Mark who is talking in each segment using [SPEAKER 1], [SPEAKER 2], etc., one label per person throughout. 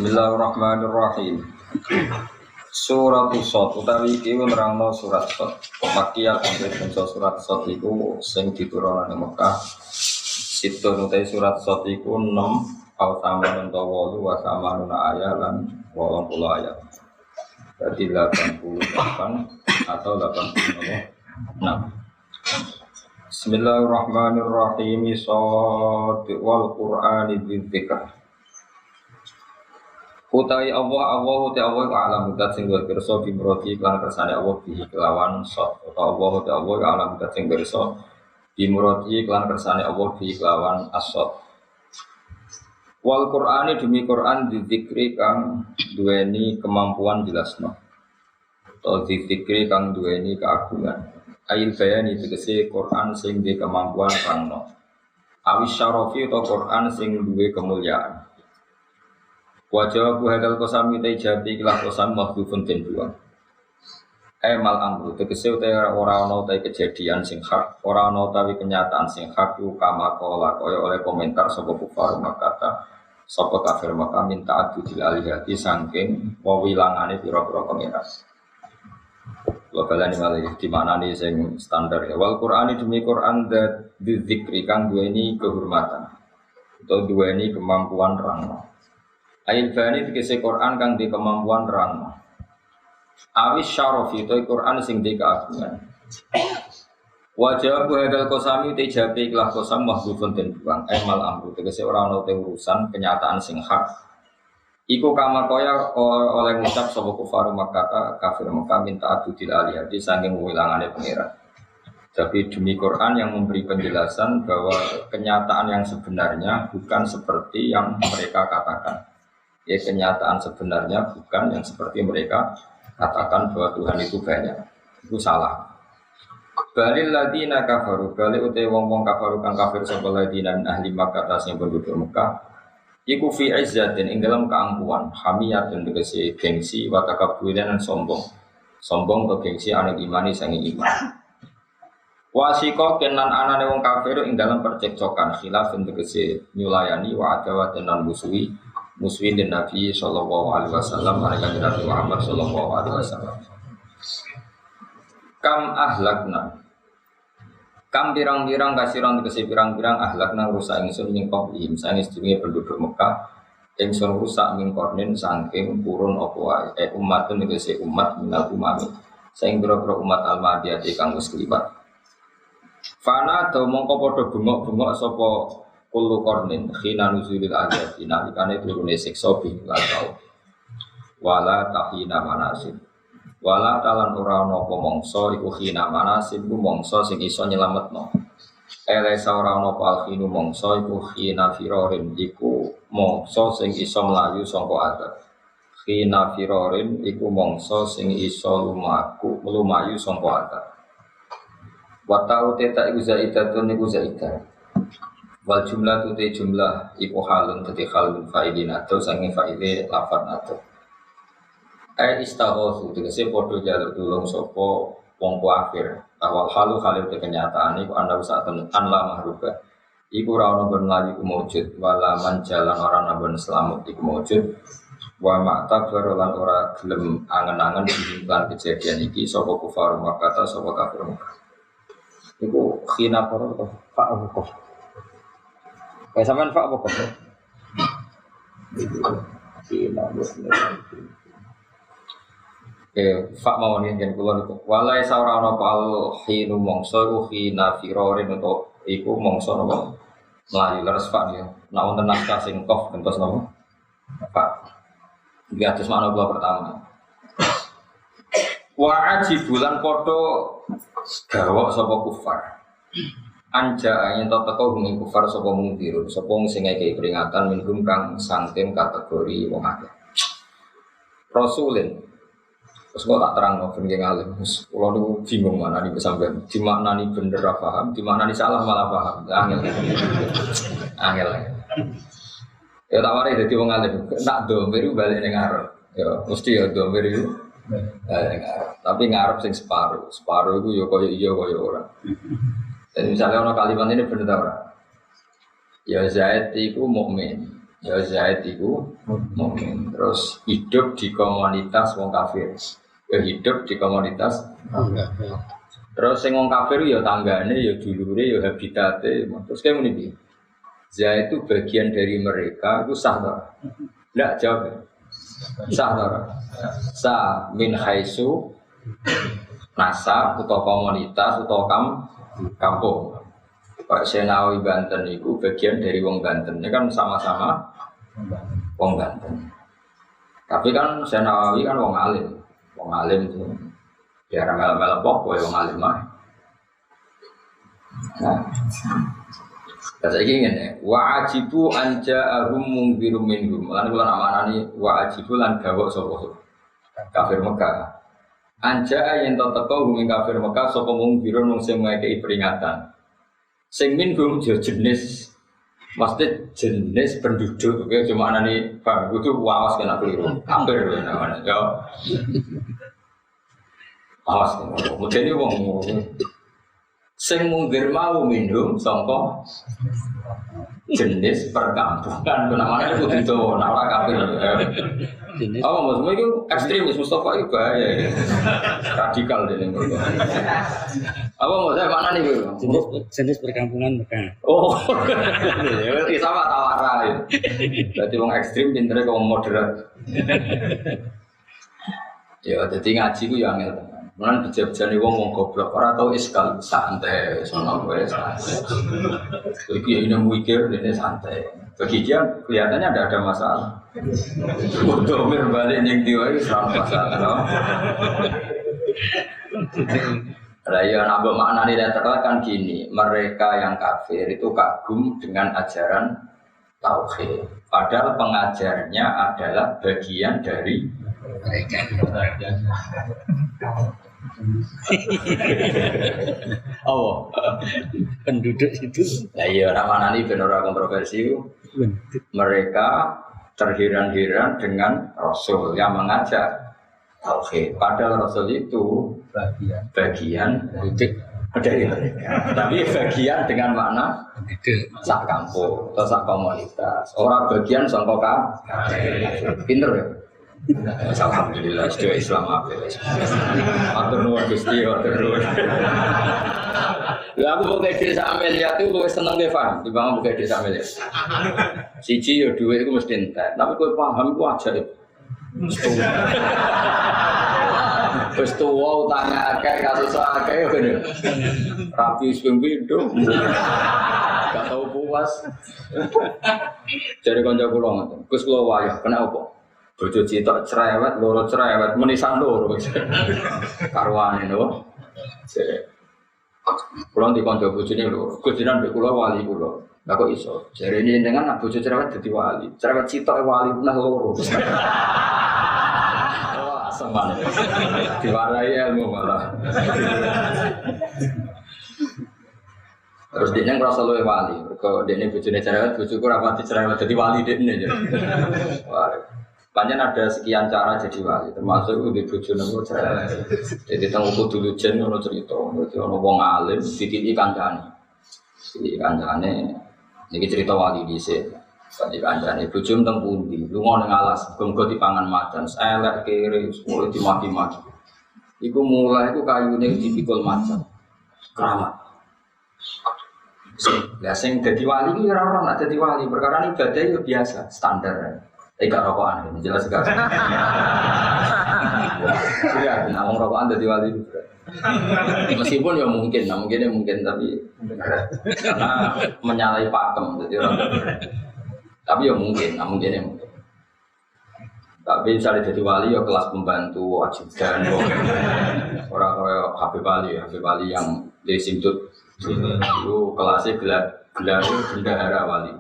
[SPEAKER 1] Bismillahirrahmanirrahim. Surat Shad utawi iki nerangno surat Shad. Makkiyah kanthi bangsa surat Shad iku sing diturunake Mekah. Situn utai surat Shad iku 6 au samanun tawolu wa samanuna ayat lan 80 ayat. Berarti 88 atau 86. Bismillahirrahmanirrahim. Shad wal Qur'ani dzidzikr. Utai Allah alam utat sing berkersa bimroti iklan kersane Allah bihi kelawan Shad. Utai Allah alam utat sing berkersa bimroti iklan kersane Allah bihi kelawan as-Shad. Wal Qur'ani demi Qur'an dzikri kang duweni kemampuan jelasno. Atau dzikri kang duweni keagungan. Ail bayani tegese Qur'an sing duwe kemampuan kangno. Awis syarafi atau Qur'an sing duwe kemuliaan. Wajah aku hadal kosami tay jadi kelah kosam mahdhufun den buang. Mal amru tegese utawa ora ana utawi kejadian sing hak, ora ana utawi kenyataan sing hak ku kama kala kaya oleh komentar sapa kufar makata sapa kafir maka minta adudil alihati saking wewilangane pira-pira pangeran. Lokalane malih di manane sing standar ya. Wal Qur'ani demi Qur'an dzikri kang duweni kehormatan. Atau duweni kemampuan rangno. Ail bani dikese Quran kang di kemampuan terang. Awis syarafi itu Quran sing di keagungan. Wajah hadal kosami te jabe ikhlas kosam mahdhufun den buang. Mal amru dikese ora ana urusan kenyataan sing hak. Iku kama kaya oleh ngucap sapa kufar Makkah kafir Mekah minta adudil alihati saking wilangane pangeran. Tapi demi Quran yang memberi penjelasan bahwa kenyataan yang sebenarnya bukan seperti yang mereka katakan. Ya kenyataan sebenarnya bukan yang seperti mereka katakan bahwa Tuhan itu banyak. Itu salah. Balil ladina kafaru, balil utai wong-wong kafaru kang kafir sapa ladina min ahli Makkah sing penduduk Mekah. Iku fi izzatin ing dalam keangkuhan, hamiyatun tegese gengsi wa takabburan sombong. Sombong ke gengsi ana imani sange iman. Wasiko kenan anane wong kafir ing dalam percekcokan khilaf tegese nyulayani wa adawat lan musuhi. Muswin dan Nabi Sallallahu Alaihi Wasallam, mereka Nabi Muhammad Sallallahu Alaihi Wasallam. Kam ahlakna, kam pirang-pirang kasiran tegese pirang-pirang ahlakna rusak ingsun nyingkop im, sang istune penduduk Mekah, ingsun rusak mingkornin saking purun apa wae, umatun tegese umat minal umami, sing boro-boro umat al-madiyati kang wis kliwat. Fana do mongko padha bengok-bengok sapa kullu qarnin khina nuzulil azab nalikane turune siksa bing lakau wala tahina manasin wala talan ora ana apa mangsa iku khina manasin ku mangsa sing iso nyelametno ora ana apa alkhinu mangsa iku khina firorin iku mangsa sing iso mlayu saka azab khina firorin iku mangsa sing iso lumayu saka azab wa ta'u ta iku zaidatun iku zaidah. Wal jumlah tu te jumlah iku halun teti halun fa'ilin atau sangi fa'ile lafad atau istaghosu tegese podo jaluk tulung sopo wong kafir awal halu halil te kenyataan iku anda usatan anla mahruba iku ora ono ben lali ku maujud wala man jalan ora ana selamat iku maujud wa ma'ta barolan ora gelem angen-angen dihimbang kejadian iki sapa kufar Makkah sapa kafir Makkah iku khina para fa'u kayak sampean Pak apa kok? Pak mau nih kan kula niku. Walai saurana pal hinu mongso iku hina firorin untuk iku mongso napa? Mlayu leres Pak ya. Nek wonten naskah sing kof gentos napa? Pak. Iki atus makna kula pertama. Wa ajibulan padha gawok sapa kufar. Anja ayin teko humi kufar sapa mungkir sapa sing ngekeki peringatan minhum kang saking kategori wong akeh rasulin terus kok tak terangno ben ngalim wis kula niku bingung manani sampeyan dimaknani bener ra paham dimaknani salah malah paham angel ya tak wari dadi wong alim nak domir bali ning ngarep ya mesti ya domir itu tapi ngarep sing separuh iku ya kaya iya kaya ora. Jadi misalnya orang kalimat ini benar tak? Ya Zaid itu mukmin, Ya Zaid itu mukmin. Terus hidup di komunitas wong kafir. Ya hidup di komunitas. Terus sing wong kafir ya tanggane, ya dulure, ya habitate. Terus kayak ngene iki. Zaid itu bagian dari mereka, itu sah ta? Enggak jawab. Sah ta? Sah min haitsu nasab utawa komunitas utawa kampung. Pak Senawi Banten itu bagian dari wong Banten. Ini kan sama-sama wong Banten. Tapi kan Senawi kan wong alim itu. Ya mel-mel pok wong alim mah. Nah. Saya ingin ya, wa ajibu anja'ahum mungbirum minhum. Lan kula namanani wa ajibu lan gawok sapa kafir Mekah. Anja'a yen teko hum kafir Mekah sapa mungbirum sing ngekeki peringatan. Sing minhum jenis mesti jenis penduduk ya cuma anane bang itu wawas kena keliru hampir namanya ya awas mudene wong sing mungkir mau minhum sangka jenis perkampungan namanya kudu itu ora kafir apa maksudnya itu ekstremis Mustafa itu bahaya radikal ini apa maksudnya mana nih
[SPEAKER 2] jenis perkampungan Mekah
[SPEAKER 1] oh ya sama tawara ya berarti orang ekstrim pinternya kalau moderat ya jadi ngaji itu yang angel mana bijak-bijak wong goblok ora tau iskal santai sono kowe santai iki ini mikir ini santai bagi dia kelihatannya ada masalah untuk berbalik yang dia itu serang masalah lah ya nambah makna ini kan gini mereka yang kafir itu kagum dengan ajaran tauhid padahal pengajarnya adalah bagian dari mereka oh
[SPEAKER 2] penduduk itu
[SPEAKER 1] lah iya namanya ini benar kontroversi mereka terheran-heran dengan Rasul yang mengajak tauhid padahal Rasul itu bagian dari mereka tapi bagian dengan makna sak kampung atau sak komunitas orang bagian sangka pinter ya alhamdulillah sudah Islam apa atur nuwun Gusti atur nuwun lah aku buka desa Amelia itu gue seneng Devan dibanding buka desa Amelia siji ya duit itu mesti entek tapi gue paham gue ajaib wis tuwa utangnya akeh kasus akeh ngene rapi sing pindho gak tau puas jare kanca kula ngoten Gus kula wayah kena apa bojo citok cerewet loro cerewet menisan loro karwane lho kula di kanca bojone lho Gus jenengan mbek kula wali kula lha kok iso jare ini dengan bojo cerewet dadi wali cerewet citok wali punah loro seman diwarai ilmu malah terus dia ngerasa luwe wali kalau dia ini bojone cerewet bojoku rapati cerewet jadi wali dia ini aja panjang ada sekian cara jadi wali termasuk di bojone cerewet jadi tanggung kudu jen ono cerita berarti ono wong alim dititi kancane iki cerita wali dhisik tadi kancane bojone teng pundi lunga ning alas muga dipangan macan elek kere mulai dimaki-maki iku mulai iku kayune dipikul macan keramat lah sing dadi wali iki ora ora dadi wali perkara ibadah yo biasa standar gak rokokan ini jelas gak iya nah wong rokokan dadi wali meskipun ya mungkin tapi karena menyalahi pakem jadi orang tapi ya mungkin. Tapi misalnya jadi wali ya kelas pembantu wajib dan orang kayak Habib Ali yang di Simtut itu kelasnya gelar bendahara wali.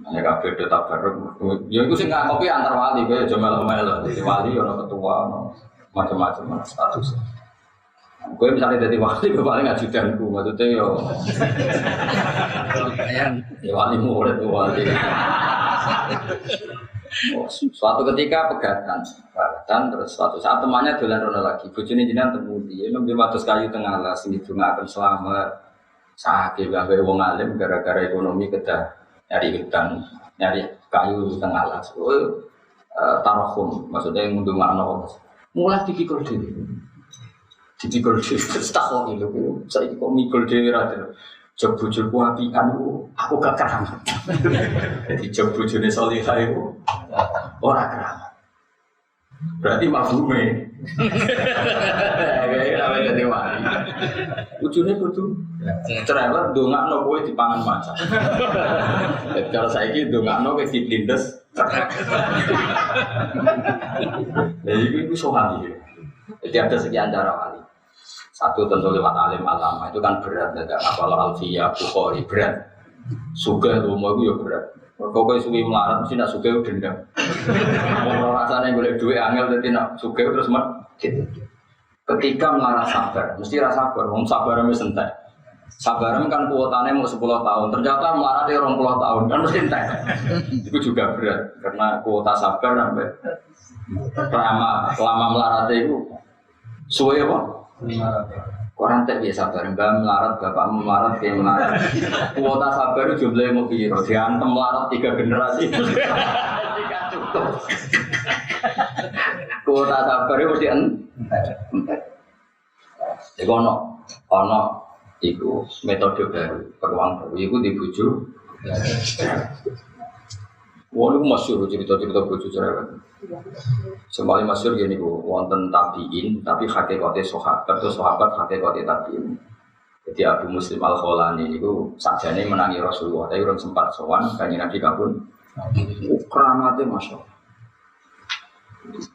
[SPEAKER 1] Hanya kabeh tetap bareng. Ya itu sih nggak kopi antar wali, kayak jomel-mel. Jadi wali orang ketua, macam-macam status. Gue misalnya jadi wali, gue paling ngajudanku, maksudnya yo. Ya wali murid gue wali. Suatu ketika pegatan terus suatu saat temannya dolan rono lagi. Bojone jenengan temu dia, nembe matus kayu tengah alas, ini akan selamat. Sakit gawe wong alim gara-gara ekonomi kedah nyari hutan. nyari kayu tengah alas. Tarohum, maksudnya yang ngunduh makna. Mulai dipikul dhewe. Dipikul dhewe terus takok lho, saiki kok mikul dhewe ra terus. Jog bojoku apikan aku gak keramat. Jadi jog bojone salihah iku ora keramat. Berarti mafhume. Kayak ora dadi wali. Ujune kudu cerewet ndongakno kowe dipangan macan. Kalau saiki ndongakno kowe diblindes. Jadi itu sohani. Jadi ada sekian cara wali. Satu tentu lewat alim alama itu kan berat, tidak apalah alfiyah, bukhari berat. Suga rumah itu ya berat. Kalau kau suwi melarat mesti nak suga itu dendam. Orang rasanya boleh duit angel tapi nak suga terus mat. Ketika melarat sabar, mesti rasa sabar. Om sabar mesti entek. Sabar kan kuotanya mau 10 tahun. Ternyata melarat dia 20 tahun kan mesti entek. Itu juga berat karena kuota sabar sampai lama melarat itu suwe apa? Koran tak biasa bareng mbak melarat, bapakmu melarat, kayak melarat. Kuota sabar itu jumlahnya mau biro, diantem melarat 3 generasi. Tidak cukup. Kuota sabar itu mesti entek. Jadi ono itu metode baru, peluang baru. Itu dibujuk. Wah, itu masyhur cerita-cerita bojo cerewet. Sembali masyhur gini bu, wonten tabiin, tapi hakikatnya sahabat, terus sahabat hakikatnya tabiin. Jadi Abu Muslim Al-Kholani itu sakjane menangi Rasulullah, tapi orang sempat sowan kanjeng Nabi kabun. Keramatnya masya Allah.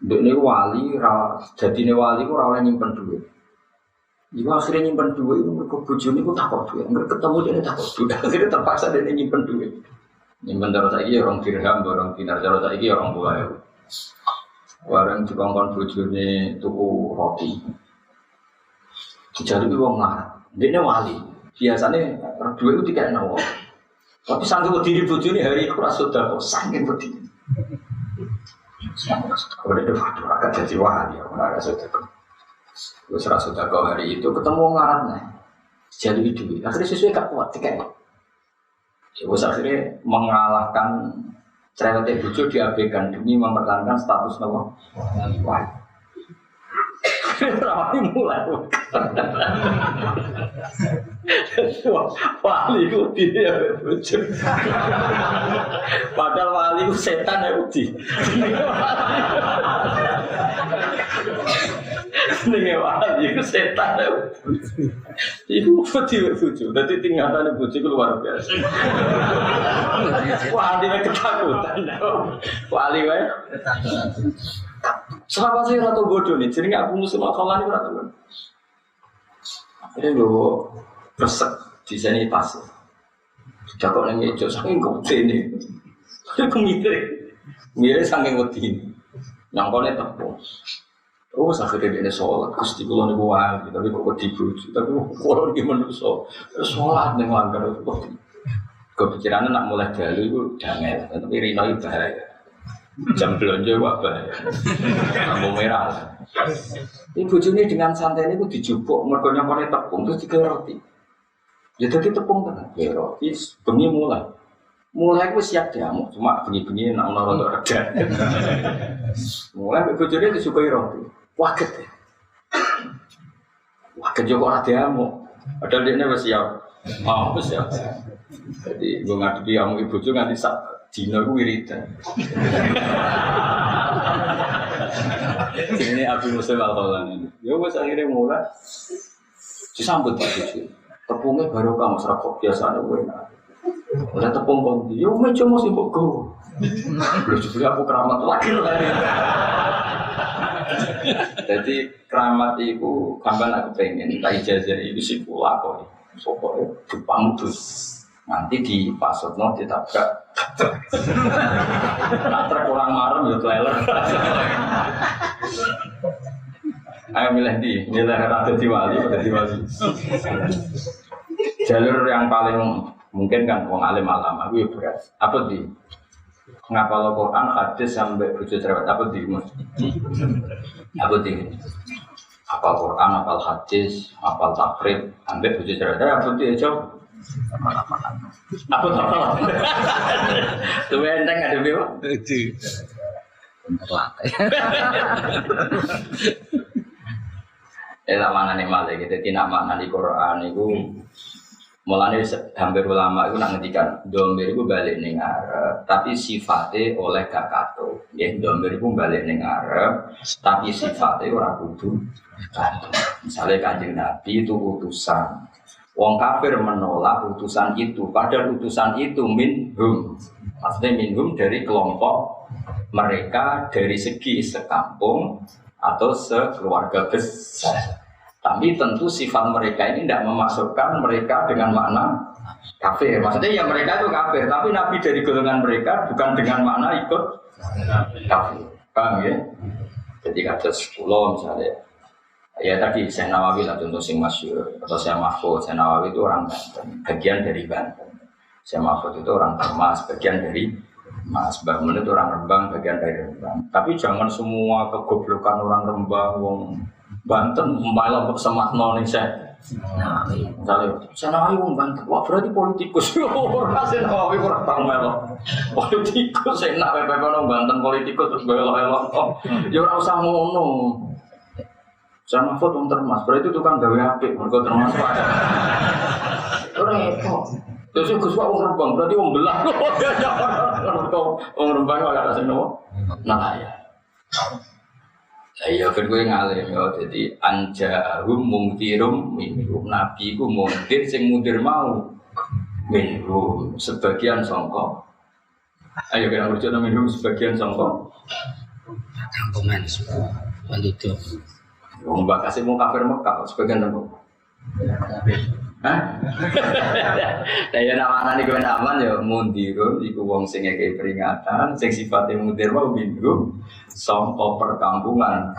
[SPEAKER 1] Ini wali, jadi wali itu ora nyimpen duit. Iku akhirnya nyimpen duit, itu bojone itu takut duit, nggak ketemu dia takut duit, akhirnya terpaksa dia nyimpen duit. Nyimpen terus lagi orang dirham, orang dinar, terus lagi orang buaya. Orang dikongkon bojone tuku roti. Dijaluki wong melarat. Dene wali. Biasane duwe itu dikek nawa. Tapi sanggup diri bojone hari iku ora sedekah, saking wedi. Kalau dia waktu agak jadi wali, ora sedekah. Wis ora sedekah hari itu ketemu wong melarat nah. Jadi duit. Akhirnya sesuai gak kuat dikek. Wis akhirnya mengalahkan cerewetnya bojo diabaikan demi mempertahankan status nama wali. Wali mulai. Wali itu dia bojo. Padahal wali itu setan ya uji. Nih wali itu setan ya. Ibu putih bojo, nanti tinggalan bojo itu luar biasa. Wali itu ketakutan, wali itu. Siapa sih ratu bodoh nih? Jadi nggak Abu Muslim Al-Kholani ratu bodoh. Ini lo resek di sini pas. Sudah kok nengok hijau saking kote ini. Aku mirip saking kote ini. Nyangkone tepung. Oh, akhirnya dia sholat, gusti kulo nih buang, tapi kok dibujuk, tapi kulo nih manusia, sholat nih langgar itu kok. Kepikirannya nak mulai dulu itu jangan, tapi rino itu bahaya. Jam belanja bahaya, lampu merah. Ini bujuknya dengan santai ini itu dijupuk, mergonya pakai tepung terus tiga roti. Ya tadi tepung kan, ya roti, bengi mulai aku siap diamuk, cuma bengi nak untuk reda. Mulai bujuknya disukai roti. Waket ya. Waket juga ada diamuk. Padahal dia ini siap. Mau siap. Jadi gue ngadepi kamu ibu juga nanti sak dino gue wiridan. Ini Abu Muslim Al-Kholani. Ya wes akhirnya mulai disambut Pak Cucu. Tepungnya baru kamu serakok biasa ada gue. Udah tepung kondi. Ya meja mau sibuk gue. Belum juga aku keramat lagi. Jadi keramat itu kapan aku pengen tak ijazah itu sih pula kok sopor Jepang tuh nanti di pasutno ditabrak nak terkurang marem ya trailer. Ayo milih rada diwali pada diwali. Jalur yang paling mungkin kan wong alim alama itu berat apa di ngapal Quran hadis sampai bojo cerewet apa di apa di apal Quran, apal hadis, apal takrib, ambil bujuk cerita, apa dia jawab? Apa? Tuh enteng ada biwa?
[SPEAKER 2] Terlatih.
[SPEAKER 1] Mana nih malah gitu, tidak mana di Quran itu. Mulanya hampir ulama itu nak ngetikan domir itu balik ning Arab, tapi sifatnya oleh gak kato. Ya domir itu balik ning Arab, tapi sifatnya orang kudu kato. Misalnya Kanjeng Nabi itu utusan, wong kafir menolak utusan itu, padahal utusan itu minhum, maksudnya minhum dari kelompok mereka dari segi sekampung atau sekeluarga besar. Tapi tentu sifat mereka ini tidak memasukkan mereka dengan makna kafir. Maksudnya ya mereka itu kafir, tapi Nabi dari golongan mereka bukan dengan makna ikut kafir. Paham ya? Jadi kata 10 misalnya, ya tadi Syekh Nawawi lah contoh sing masyhur, atau Syekh Mahfud. Syekh Nawawi itu orang Banten, bagian dari Banten. Syekh Mahfud itu orang Termas, bagian dari Mas. Mbah Mun itu orang Rembang, bagian dari Rembang. Tapi jangan semua kegoblokan orang Rembang, wong Banten malah bersemakna nih saya. Misalnya, saya Nawawi wong Banten, wah berarti politikus. Orang saya Nawawi orang tahu melok. Politikus saya nak pepe orang Banten politikus terus belok-belok. Ya orang usah ngono. Saya Mahfud wong Termas, berarti itu kan gawe apik, mergo Termas wae. Orang itu. Terus Gus Pak wong Rembang, berarti wong belah. Wong Rembang ora ada sing nopo. Nah ya. Iya, kan gue ngalim ya, jadi anjahum mungtirum minhum, nabi ku mungtir, sing mungtir mau minhum, sebagian songkok. Ayo kita urut minhum, sebagian songkok.
[SPEAKER 2] Kampungan, itu.
[SPEAKER 1] Mbak kasih mau kafir Mekah, sebagian songkok. Hah? Saya nama anak ini aman ya mundirun, iku wong sing ngekei peringatan, sing sifatnya mundir mau minhum, songkok perkampungan.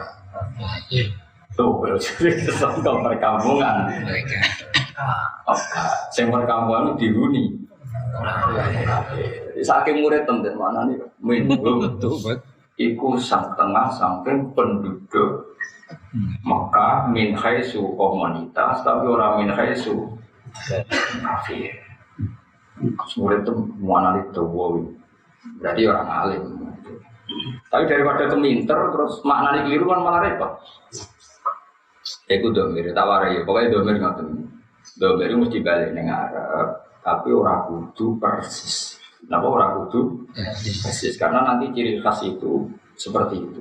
[SPEAKER 1] Tuh, berarti songkok perkampungan. Sing perkampungan dihuni. Saking murid temen mana nih? Minhum, iku sang tengah saking penduduk. Maka min khaisu komunitas tapi orang min khaisu kafir. Murid itu mana itu wow. Berarti orang alim. Tapi daripada keminter terus maknanya keliru kan malah repot. Iku domir, tawarai. Pokoknya domir ngoten. Domir mesti balik neng Arab, tapi orang kudu persis. Kenapa orang kudu persis? Karena nanti ciri khas itu seperti itu.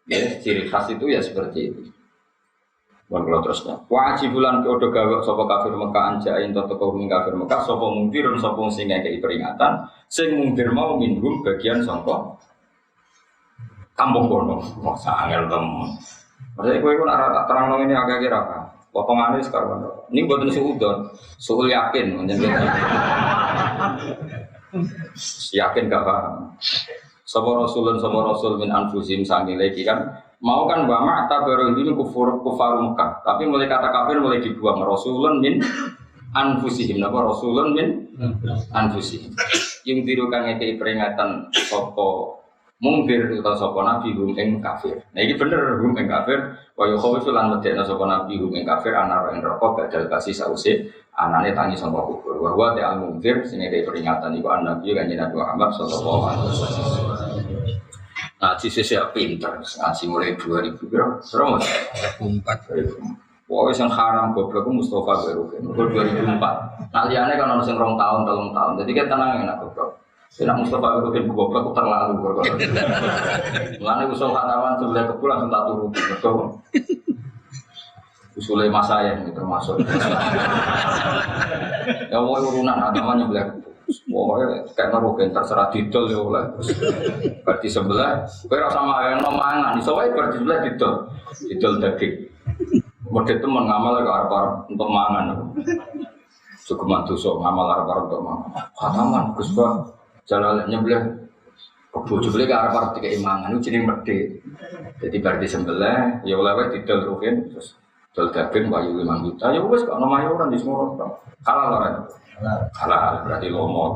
[SPEAKER 1] Ya, ciri khas itu ya seperti itu. Bukan kalau terusnya. Wajib bulan kode gawe sopo kafir Mekah anjain toto kaum kafir Mekah sopo mungkir sopo sing ngekei peringatan. Sing mungkir mau minhum bagian sopo kampung kono. Wah sangat temen. Maksudnya gue pun arah terang ini agak kira apa? Potongannya sekarang. Ini buatan suudon, suul yakin menjadi. Yakin gak paham. Sopo rasul min anfusim sangi lagi kan mau kan bama tak baru ini kufar Mekah tapi mulai kata kafir mulai dibuang rasulun min anfusihim napa rasulun min anfusihim yang tirukan ngekei peringatan sopo mungkir atau sopo nabi hum ing kafir. Nah ini bener hum ing kafir wa yukhawifu lan medekna sopo nabi hum ing kafir anar ing neraka badal kasih sause anane tangi sangka kubur. Wa huwa ta'al mungkir sing ngekei peringatan iku nabi kanjeng Nabi Muhammad sallallahu alaihi wasallam. Ngaji siap pinter, ngaji mulai 2000 berapa? Serong 2004. Wah, yang haram goblok Mustafa Berukin, 2004. Nah, liane kan harus yang 2 tahun, 3 tahun. Jadi kita tenang enak goblok. Tidak Mustafa Berukin goblok terlalu goblok. Mulane usul kataman sebelah kebul langsung tak turun. Betul. Usulnya mas saya ini termasuk. Ya mau urunan agamanya belah. Pokoknya kayak ngerukin terserah didol ya oleh. Berarti sebelah, kira sama yang nomangan. Soalnya berarti sebelah didol daging. Model teman ngamal ke arah untuk mangan. Cukup mantu so ngamal arah untuk mangan. Khataman Gus Ba jalannya belah. Kebu sebelah ke arah tiga imangan itu jadi merde. Jadi berarti sebelah, ya oleh didol rukin terus didol daging bayu 5 juta. Ya wes kalau namanya orang di semua halal orang. Halal berarti lomo.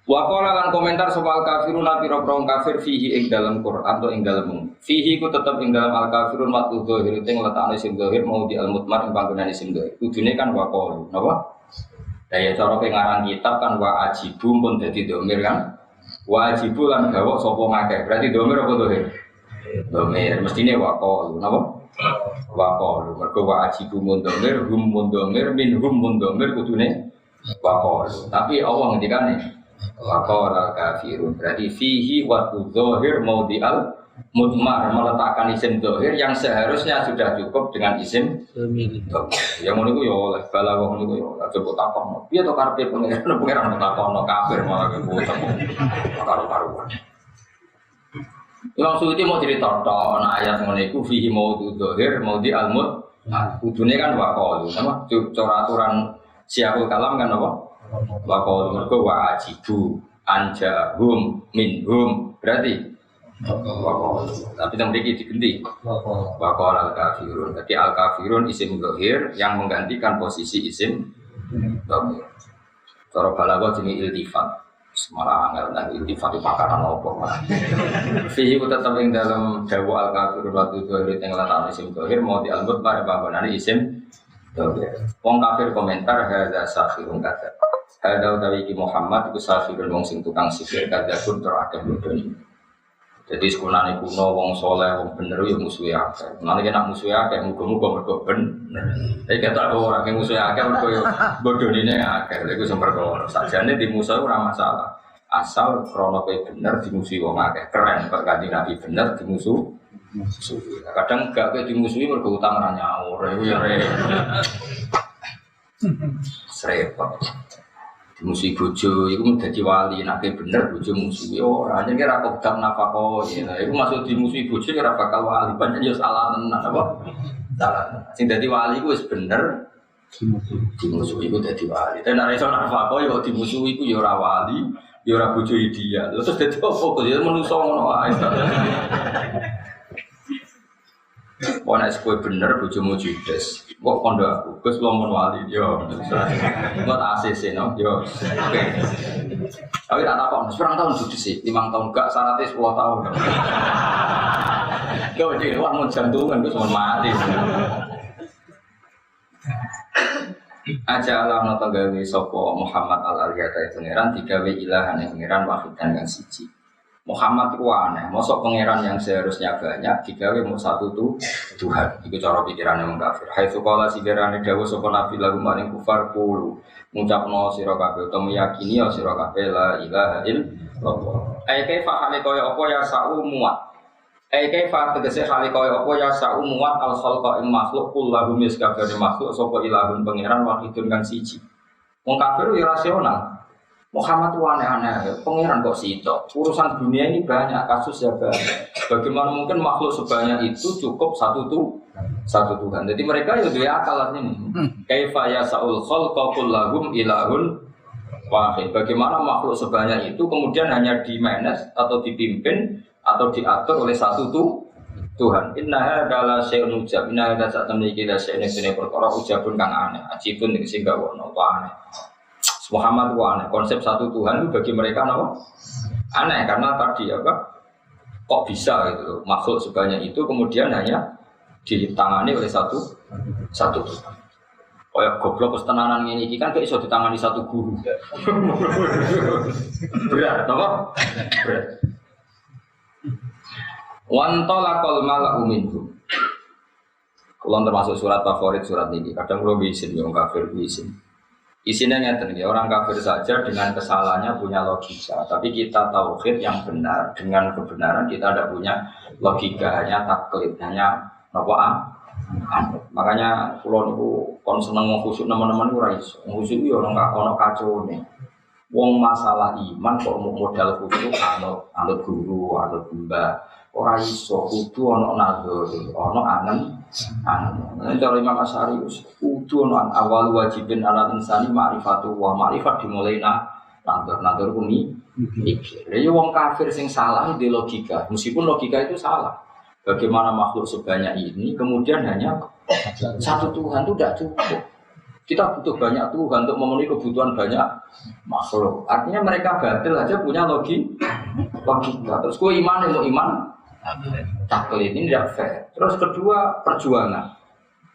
[SPEAKER 1] Wa qala lan komentar soal kafirun pira-pira kafir fihi ing dalam Quran atau ing dalam fihi ku tetep ing dalam al kafirun wa dzahir ing letakane sing dzahir mau di al mutmar ing panggonane sing dzahir. Kudune kan wa qalu, napa? Daya cara pengarang kitab kan wa ajibu pun dadi domir kan. Wa ajibu lan gawok sapa ngakeh. Berarti domir apa dzahir? Domir mestine wa qalu, napa? Wa qalu. Mergo wa ajibu mun domir, hum mun domir, min hum mun domir kudune wa qalu. Tapi Allah ngendikane waqala kafirun berarti fihi wa dzahir maudhi'al mudmar meletakkan isim dzahir yang seharusnya sudah cukup dengan isim
[SPEAKER 2] Domir.
[SPEAKER 1] yang ngono iku ya oleh balaghah ngono iku ya oleh coba takon piye to karepe pangeran takon kafir malah bocah karo-karuan Imam Suyuti mau cerita ana ayat ngono iku fihi maudhu dzahir maudhi'al mudmar kudune kan waqalu sama cara aturan siapul kalam kan apa waqalu mergo wa ajibu anjahum minhum berarti waqalu tapi teng mriki diganti waqala al kafirun jadi al kafirun isim dzahir yang menggantikan posisi isim dhamir cara balaghah jenenge iltifat malah angel iltifat pakaran opo fihi tetep ing dalam dawu al kafirun wa dzahir ing letak isim dzahir mau dialmut pada bangunane isim dhamir wong kafir komentar hadza sakhirun kata ada utawi iki Muhammad iku safirun wong sing tukang sihir kadapun teradem bodoni. Jadi sekolahane kuno wong saleh wong bener yo musuhe akeh. Mulane nek musuhe akeh muga-muga mergo bener. Tapi kata ora nek musuhe akeh mergo yo bodonine akeh. Lha iku sing perkara. Sakjane di musuh ora masalah. Asal krana kowe bener dimusuhi wong akeh. Keren kok Kanjeng Nabi bener dimusuh. Kadang gak kowe dimusuhi mergo utang ora nyaur. Iku yo repot. Musuh bojo, itu menjadi wali, nak bener bojo musuh, orang aja kira kok tak nafkah, ya, itu masuk di musuh bojo kira bakal wali, banyak juga salah tenan apa? Salah. Sing jadi wali itu bener, di musuh itu jadi wali. Tapi nak iso nafkah, ya di musuh itu ya ora wali, ya ora bojo ideal. Terus jadi apa? Dia menusuk ngono ae. Wong nek kowe bener bojomu judes. Kok kondo aku, Gus lompon wali yo. Kok tak ACC no yo. Oke. Tapi tak takon, seberang tahun judes sih? 5 tahun gak syaratnya 10 tahun. Kau jadi wong jantungan Gus mau mati. Aja Allah nata gawe sapa Muhammad al-Aliyata pangeran digawe ilahan yang pangeran wahid dan yang siji. Muhammad itu aneh, mosok pangeran yang seharusnya banyak digawe mau satu tuh Tuhan. Itu cara pikirannya mengkafir. Hai sekolah sigarane dawuh sapa nabi lagu maring kufar kulo ngucapno sira kabeh utawa meyakini ya sira kabeh la ilaha illallah. Ai kaifa hale kaya apa ya sa'u muat. Ai kaifa tegese hale kaya apa ya sa'u muat al khalqa ing makhluk kullahu miskabare makhluk sapa ilahun pangeran wahidun kang siji. Wong kafir ya rasional. Muhammad itu aneh-aneh, pangeran kok sitok. Urusan dunia ini banyak, kasus ya banyak. Bagaimana mungkin makhluk sebanyak itu cukup satu Tuhan. Jadi mereka ya dua akal ini. Kaifa yasaul khalqa kullahum ilahun wahid. Bagaimana makhluk sebanyak itu kemudian hanya di-manage atau dipimpin atau diatur oleh satu Tuhan. Inna hadza syai'un ujab. Inna hadza satamni kita syai'un perkara ujabun kang aneh. Ajibun sing gak ono aneh. Muhammad itu aneh, konsep satu Tuhan itu bagi mereka apa? Aneh karena tadi apa? Kok bisa gitu? Makhluk sebanyak itu kemudian hanya ditangani oleh satu Tuhan. Kayak goblok ketenanan ini kan iso ditangani satu guru. Berat, apa? Berat. Wantolakol mala'u minhum. Kulon termasuk surat favorit surat ini. Kadang lo bisin, yang kafir bisin. Isinya ngeten ya, orang kafir saja dengan kesalahannya punya logika. Tapi kita tauhid yang benar dengan kebenaran kita tidak punya logika, hanya taklid, hanya apa? Makanya kalau niku kon seneng khusyuk teman-teman ora iso. Khusyuk yo ono kacone. Wong masalah iman kok modal khusyuk anut guru, anut mbah. Ora iso kudu ana nazar, ana angen. Nek cara Imam Asy'ari kudu ana awal wajibin ala insani ma'rifatu wa ma'rifat dimulai nazar kumi mikir. Lha wong kafir sing salah di logika, meskipun logika itu salah. Bagaimana makhluk sebanyak ini kemudian hanya satu Tuhan itu tidak cukup. Kita butuh banyak Tuhan untuk memenuhi kebutuhan banyak makhluk. Artinya mereka batil aja punya logika. Terus gue iman mau iman, taklid ini tidak fair. Terus kedua perjuangan.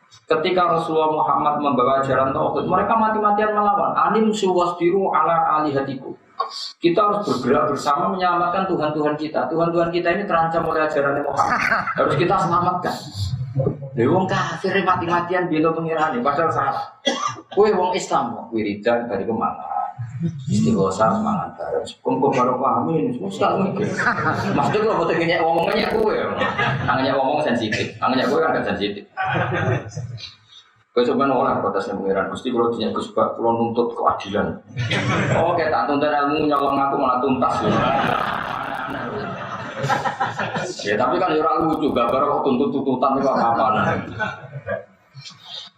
[SPEAKER 1] Ketika Rasulullah Muhammad membawa ajaran tauhid, mereka mati-matian melawan. Anim suwasbiru ala alihatiku. Kita harus bergerak bersama menyelamatkan Tuhan-Tuhan kita. Tuhan-Tuhan kita ini terancam oleh ajaran Muhammad. Harus kita selamatkan. Wong kafir mati-matian bela pengirane padahal salah. Kowe wong Islam wiridan dari kemana? Istighosa mangan bareng. Kok baru paham ini semua mikir. Maksud kalau boten nyek ngomongnya kowe ya. Angenya ngomong sensitif. Angenya kowe kan sensitif. Kowe sampeyan ora protes yang pengiran. Gusti kula dinyek Gus Pak kula nuntut keadilan. Oh, kayak tak tuntut ilmu nyolong aku malah tuntas. Ya tapi kan ora lucu gambar kok tuntut-tuntutan itu apa-apa.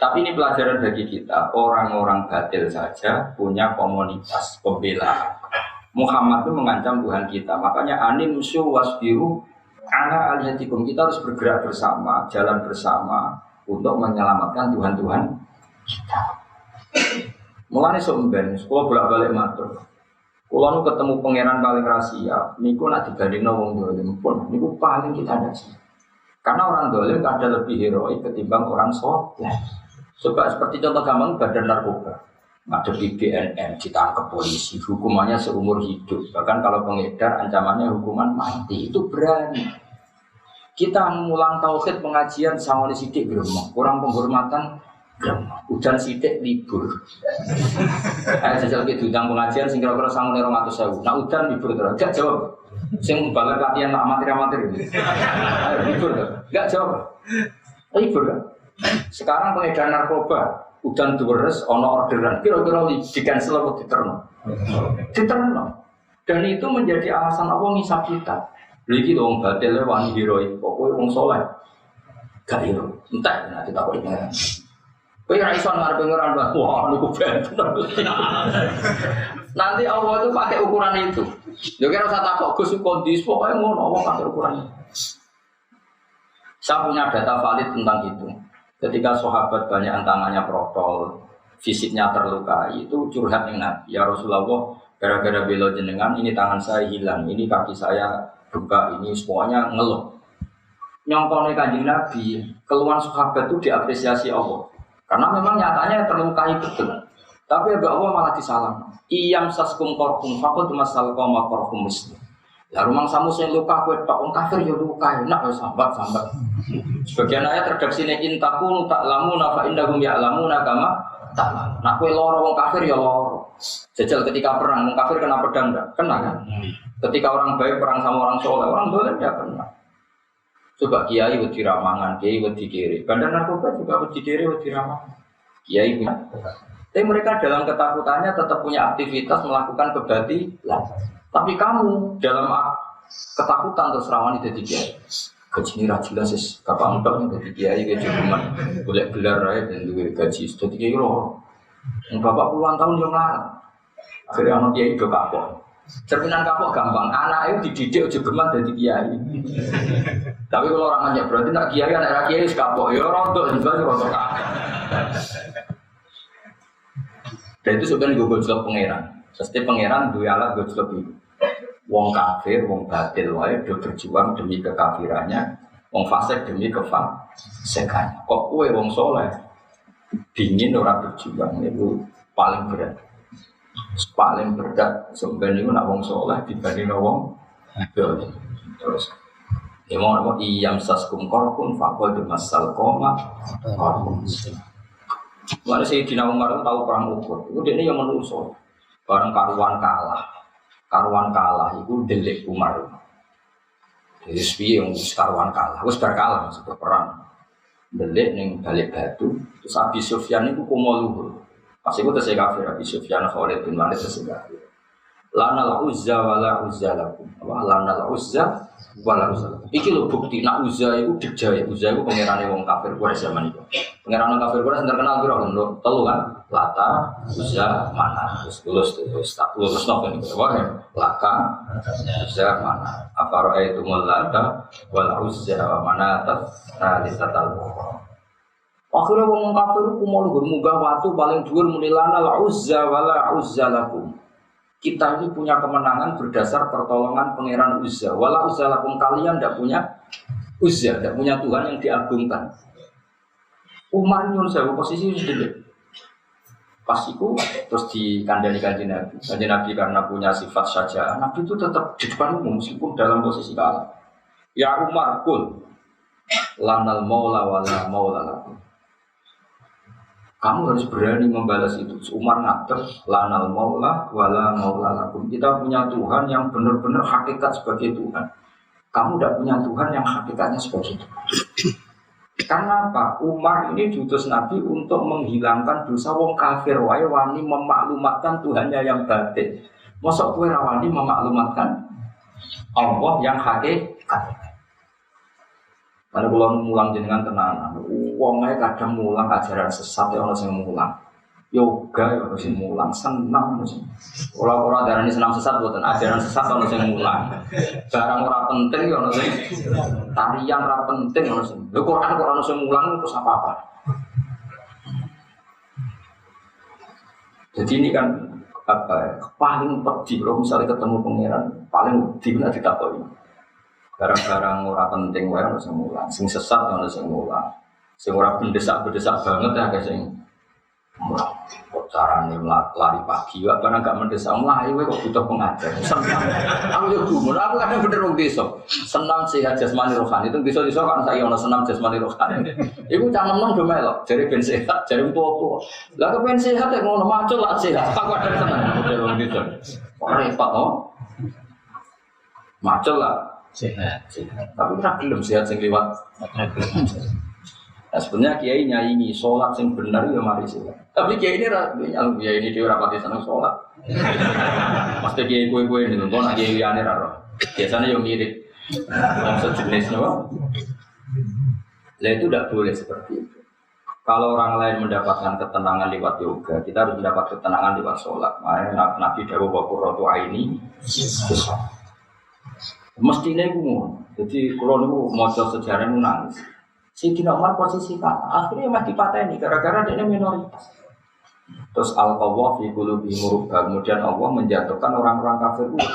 [SPEAKER 1] Tapi ini pelajaran bagi kita, orang-orang batil saja punya komunitas pembelaan. Muhammad itu mengancam Tuhan kita, makanya anim su wasbiru ala alihatikum. Kita harus bergerak bersama, jalan bersama untuk menyelamatkan Tuhan-Tuhan kita. Mulane sok ben, kalau bolak-balik matur. Kalau ketemu pangeran paling rahasia, niku nak dibandingno wong dolim pun, niku paling kita dasi. Karena orang dolim ada lebih heroik ketimbang orang soleh. Coba seperti contoh gampang badan narkoba, ada BNN ditangkap polisi, hukumannya seumur hidup. Bahkan kalau pengedar ancamannya hukuman mati, itu berani. Kita mengulang tauhid pengajian sama sidik gremeng, kurang penghormatan gremeng. Udan sidik libur. Ayo jajal ke diundang pengajian sing kira-kira 200.000. Nah udan libur terus, gak jawab. Sing balik latihan amatir-amatir ini. Ayo libur terus, gak jawab. Libur kan? Sekarang pengedar narkoba udan deres ono orderan kira-kira di cancel atau diterno. Dan itu menjadi alasan apa ngisap kita. Lagi dong batil wani heroik pokoknya wong soleh gak hero entah nanti tak boleh ngarang kowe ra iso ngarep ngarang wah niku bener nanti Allah itu pakai ukuran itu yo kira usah takok Gus kondisi pokoknya ngono Allah pakai ukuran itu. Saya punya data valid tentang itu. Ketika sahabat banyak tangannya protol, fisiknya terluka, itu curhat dengan Nabi. Ya Rasulullah, gara-gara bela jenengan, ini tangan saya hilang, ini kaki saya buka, ini semuanya ngeluh. Nyongkone Kanjeng Nabi, keluhan sahabat itu diapresiasi Allah. Karena memang nyatanya terlukai betul. Tapi Allah malah disalam. Iyam saskum korkum, fakut masal koma korkum muslim. Ya rumang samu sing luka kowe tok wong kafir ya luka enak ya sambat. Sebagian ayat redaksine intakun ta'lamuna fa indahum ya'lamuna kama ta'lam. Nah kowe lara wong kafir ya lara. Jajal ketika perang wong kafir kena pedang enggak? Kena kan? Ketika orang baik perang sama orang soleh, orang dolim ya kena. Coba kiai wedi ramangan, kiai wedi kiri. Bandar narkoba juga wedi kiri, wedi ramangan. Kiai punya. Tapi mereka dalam ketakutannya tetap punya aktivitas melakukan kebatilan. Tapi kamu dalam ketakutan terus rawan jadi kiai. Gaji ini rajin sih, kapan enggak jadi kiai gaji cuman boleh gelar aja dan juga gaji jadi kiai loh. Bapak puluhan tahun yang lalu, akhirnya anak kiai udah kapok. Cerminan kapok gampang, anak itu dididik udah geman jadi kiai. Tapi kalau orang nanya berarti nak kiai anak kiai kapok, ya rontok juga rontok kapok. Dan itu sebenarnya gue gojlok pangeran. Setiap pangeran dua alat gojlok itu. Wong kafir, wong batil wae do berjuang demi kekafirannya, wong fasik demi kefasikannya. Kok kowe wong soleh dingin ora berjuang itu paling berat. Paling berat sebenarnya itu nak wong soleh dibanding wong batil. Terus ya mau iyam saskum korpun fakol demasal koma korpun. Mana sih Dina Umar tahu perang Uhud? Itu dia yang menusuk. Barang karuan kalah itu delik Umar. Jadi sepi yang karuan kalah, harus berkalah maksudnya perang. Delik neng balik batu. Terus Abi Sufyan itu kumoluhur. Pas itu terus kafir Abi Sufyan Khalid bin Walid terus kafir. Lana la uzza wala uzza lakum. Lana la uzza wala uzza. Iki lho bukti nak uzza itu dijaya. Uzza itu pangerane wong kafir Quraisy zaman itu. Pangeran kafir Quraisy terkenal piro lho? Telu kan? Lata, Uzza, Manat. Terus tak lulus nopo niku. Lata, Uzza, Manat. Apa ra'aitumul Lata wal Uzza wa Manat talisatal ukhra. Akhirnya wong kafir ku mau munggah watu paling dhuwur muni lana al-uzza wala uzza lakum. Kita ini punya kemenangan berdasar pertolongan pangeran Uzza. Wala uzza lakum, kalian tidak punya Uzza, tidak punya Tuhan yang diagungkan. Umar nyuruh saya posisi sedih. Pas itu terus dikandani kanjeng Nabi. Kanjeng Nabi karena punya sifat saja, Nabi itu tetap di depan umum meskipun dalam posisi kalah. Ya Umar kul lanal maula wala maula lakum. Kamu harus berani membalas itu. Umar ngatur lanal maula wala maula lakum. Kita punya Tuhan yang benar-benar hakikat sebagai Tuhan. Kamu tidak punya Tuhan yang hakikatnya sebagai Tuhan. Karena apa? Umar ini diutus Nabi untuk menghilangkan dosa wong kafir wae wani memaklumatkan Tuhannya yang batin. Mosok kowe ra wani memaklumatkan Allah yang hakikat. Karena kalau mulang jenengan tenanan, wongnya kadang mulang ajaran sesat ya orang yang mulang, yoga ya orang yang mulang, senam sih. Orang-orang darah ini senam sesat buatan ajaran sesat orang yang mulang. Barang orang penting ya orang yang tarian orang penting orang yang. Quran yang mulang terus apa-apa. Jadi ini kan apa ya, paling pedih kalau misalnya ketemu pangeran paling pedih nak ditakoi. Barang-barang ora penting wae ono sing mulang, sing sesat ono sing mulang. Sing ora mendesak-mendesak banget ya guys sing mulang. Kok carane lari pagi wae barang gak mendesak mlayu wae kok butuh pengajar. Senang. Aku yo gumun, aku kadang bener wong desa. Senam sehat jasmani rohani itu desa-desa kan saya ono senam jasmani rohani. Iku canem-nem do melok, jare ben sehat, jare tuwa-tuwa. Lah kepen sehat ya ngono macul lah sehat. Aku kadang seneng model wong desa. Ora repot oh. Macul lah sehat. Tapi tak belum sehat sing liwat. Nah, sebenarnya kiai nyanyi sholat sing benar ya mari sehat. Tapi kiai ini kiai ini dia rapati seneng sholat. Pasti kiai kue ini nonton kiai liane raro. Biasanya yang mirip, yang sejenis no. Lah itu tidak boleh seperti itu. Kalau orang lain mendapatkan ketenangan lewat yoga, kita harus mendapat ketenangan lewat sholat. Makanya Nabi Dawud Qurratu Aini. Mestinya itu jadi kalau itu modal sejarah itu nangis. Sayyidina Umar posisi kalah, akhirnya masih dipateni gara-gara dia minoritas. Terus al-qawwa fi qulubi murubah, kemudian Allah menjatuhkan orang-orang kafir itu.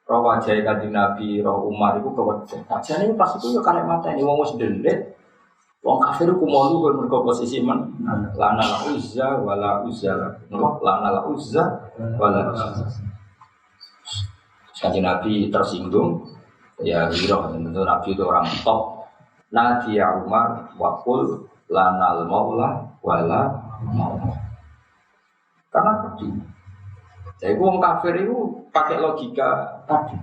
[SPEAKER 1] Roh wajah kanjeng Nabi, roh Umar itu keweden. Ajane itu pas itu ya karek mateni wong wis ndelet. Wong kafir ku molu mergo posisi men. Lana la uzza wala uzza. Lana la uzza wala uzza. Kanjeng Nabi tersinggung, ya giroh, tentu Nabi itu orang top. Nadia Umar wakul lanal maula wala maula. Karena tadi, jadi orang kafir itu pakai logika tadi.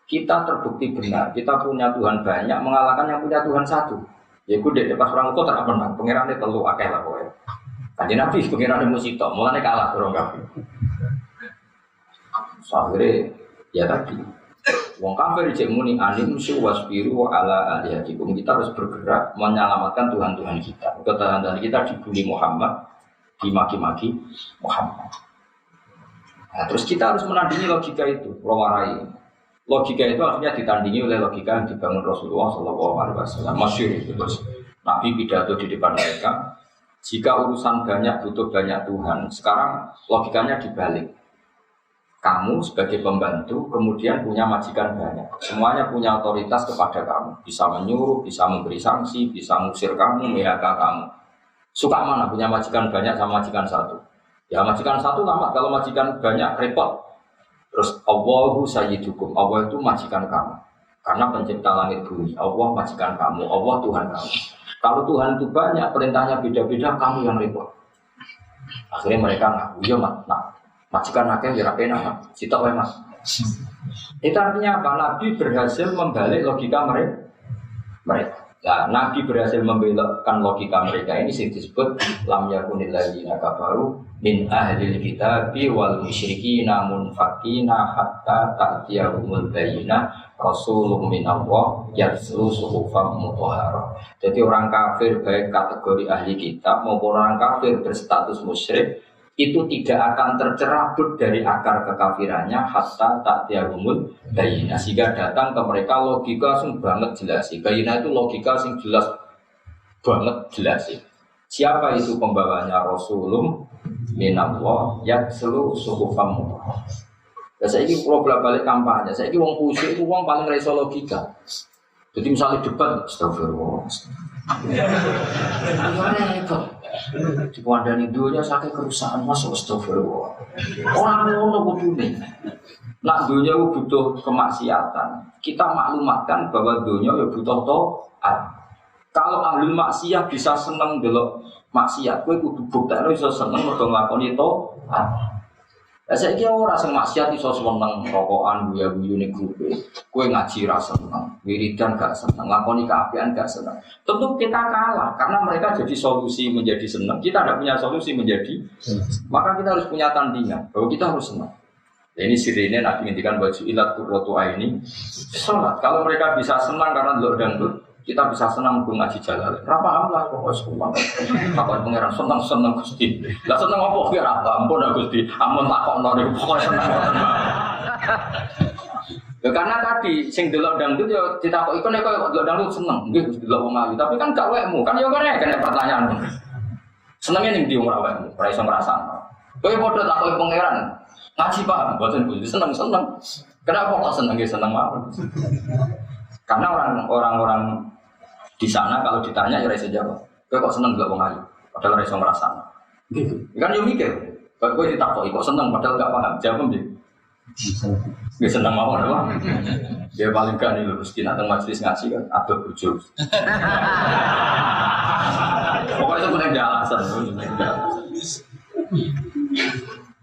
[SPEAKER 1] Kita terbukti benar, kita punya Tuhan banyak mengalahkan yang punya Tuhan satu. Ya gue pas orang itu tak menang, pengirannya telu akeh lah kowe. Kanjeng Nabi pengirannya musito, mulanya kalah orang kafir. Akhirnya ya tadi, wong kafir cek muni anim su wasbiru ala alihatikum. Kita harus bergerak menyelamatkan Tuhan-Tuhan kita. Tuhan-Tuhan kita dibuli Muhammad, dimaki-maki Muhammad. Nah, terus kita harus menandingi logika itu, warai. Logika itu akhirnya ditandingi oleh logika yang dibangun Rasulullah SAW. Masyhur itu terus Nabi pidato di depan mereka. Jika urusan banyak butuh banyak Tuhan, sekarang logikanya dibalik. Kamu sebagai pembantu kemudian punya majikan banyak. Semuanya punya otoritas kepada kamu. Bisa menyuruh, bisa memberi sanksi, bisa mengusir kamu, PHK kamu. Suka mana punya majikan banyak sama majikan satu? Ya majikan satu lama, kalau majikan banyak repot. Terus Allahu sayyidukum, Allah itu majikan kamu. Karena pencipta langit bumi, Allah majikan kamu, Allah Tuhan kamu. Kalau Tuhan itu banyak, perintahnya beda-beda, kamu yang repot. Akhirnya mereka ngaku, ya majikan akeh ya rapena, sitok wae Mas. Itu artinya apa? Nabi berhasil membalik logika mereka. Nah, Nabi berhasil membelokkan logika mereka ini disebut lam yakunil ladzina kafaru min ahlil kitabi wal musyrikina munfakina hatta ta'tiyahumul bayyinah rasulun minallah yatslu suhufam mutahharah. Jadi orang kafir baik kategori ahli kitab maupun orang kafir berstatus musyrik itu tidak akan tercerabut dari akar kekafirannya hatta ta'tiyahumul bayyinah, sehingga datang ke mereka logika sing banget jelas. Bayyinah itu logika sing jelas banget jelas. Siapa itu pembawanya? Rasulum minallah yatslu suhufamu. Ya saiki kula bolak-balik kampanye. Saiki wong khusyuk iku wong paling reso logika. Jadi misalnya debat, astagfirullah. Di wandani dunia sakit kerusakan masuk astagfirullah. Orang kudune. Nak dunia butuh kemaksiatan. Kita maklumatkan bahwa dunia butuh taat. Kalau ahli maksiat bisa seneng delok maksiat, kowe kudu buktekno iso seneng mergo nglakoni taat. Lah saiki ora sing maksiat iso seneng rokokan guyu-guyune grupe. Kowe ngaji ra seneng, wiridan gak seneng, lakoni keapian gak seneng. Tentu kita kalah karena mereka jadi solusi menjadi seneng. Kita tidak punya solusi menjadi. Maka kita harus punya tandingan bahwa kita harus seneng. Nah, ini sirine Nabi ngendikan baju ilat qurratu aini salat. Kalau mereka bisa senang karena ndelok dangdut, kita bisa senang gue ngaji jalal. Berapa amlah pokoknya sekolah. Takut pangeran senang Gusti. Lah senang apa kira ampun Gusti. Ampun takokno niku pokoknya senang. Ya karena tadi sing delok dangdut ya ditakoki kok nek delok dangdut seneng. Nggih Gusti delok wong ayu, tapi kan gak wekmu. Kan ya kene pertanyaan. Senenge ning ndi wong awakmu? Ora iso ngrasakno. Kowe padha takoki pangeran. Ngaji paham boten Gusti seneng. Kenapa kok seneng mawon? Karena orang-orang di sana kalau ditanya ya rasa jawab. Kowe kok seneng gak wong ayu? Padahal rasa ngrasakno. Gitu. Kan yo mikir. Kowe ditakoki kok seneng padahal gak paham. Jawab piye? Nggih seneng mawon apa? Dia paling kan lho mesti nang majelis ngaji kan ada bojo. Pokoknya itu punya alasan.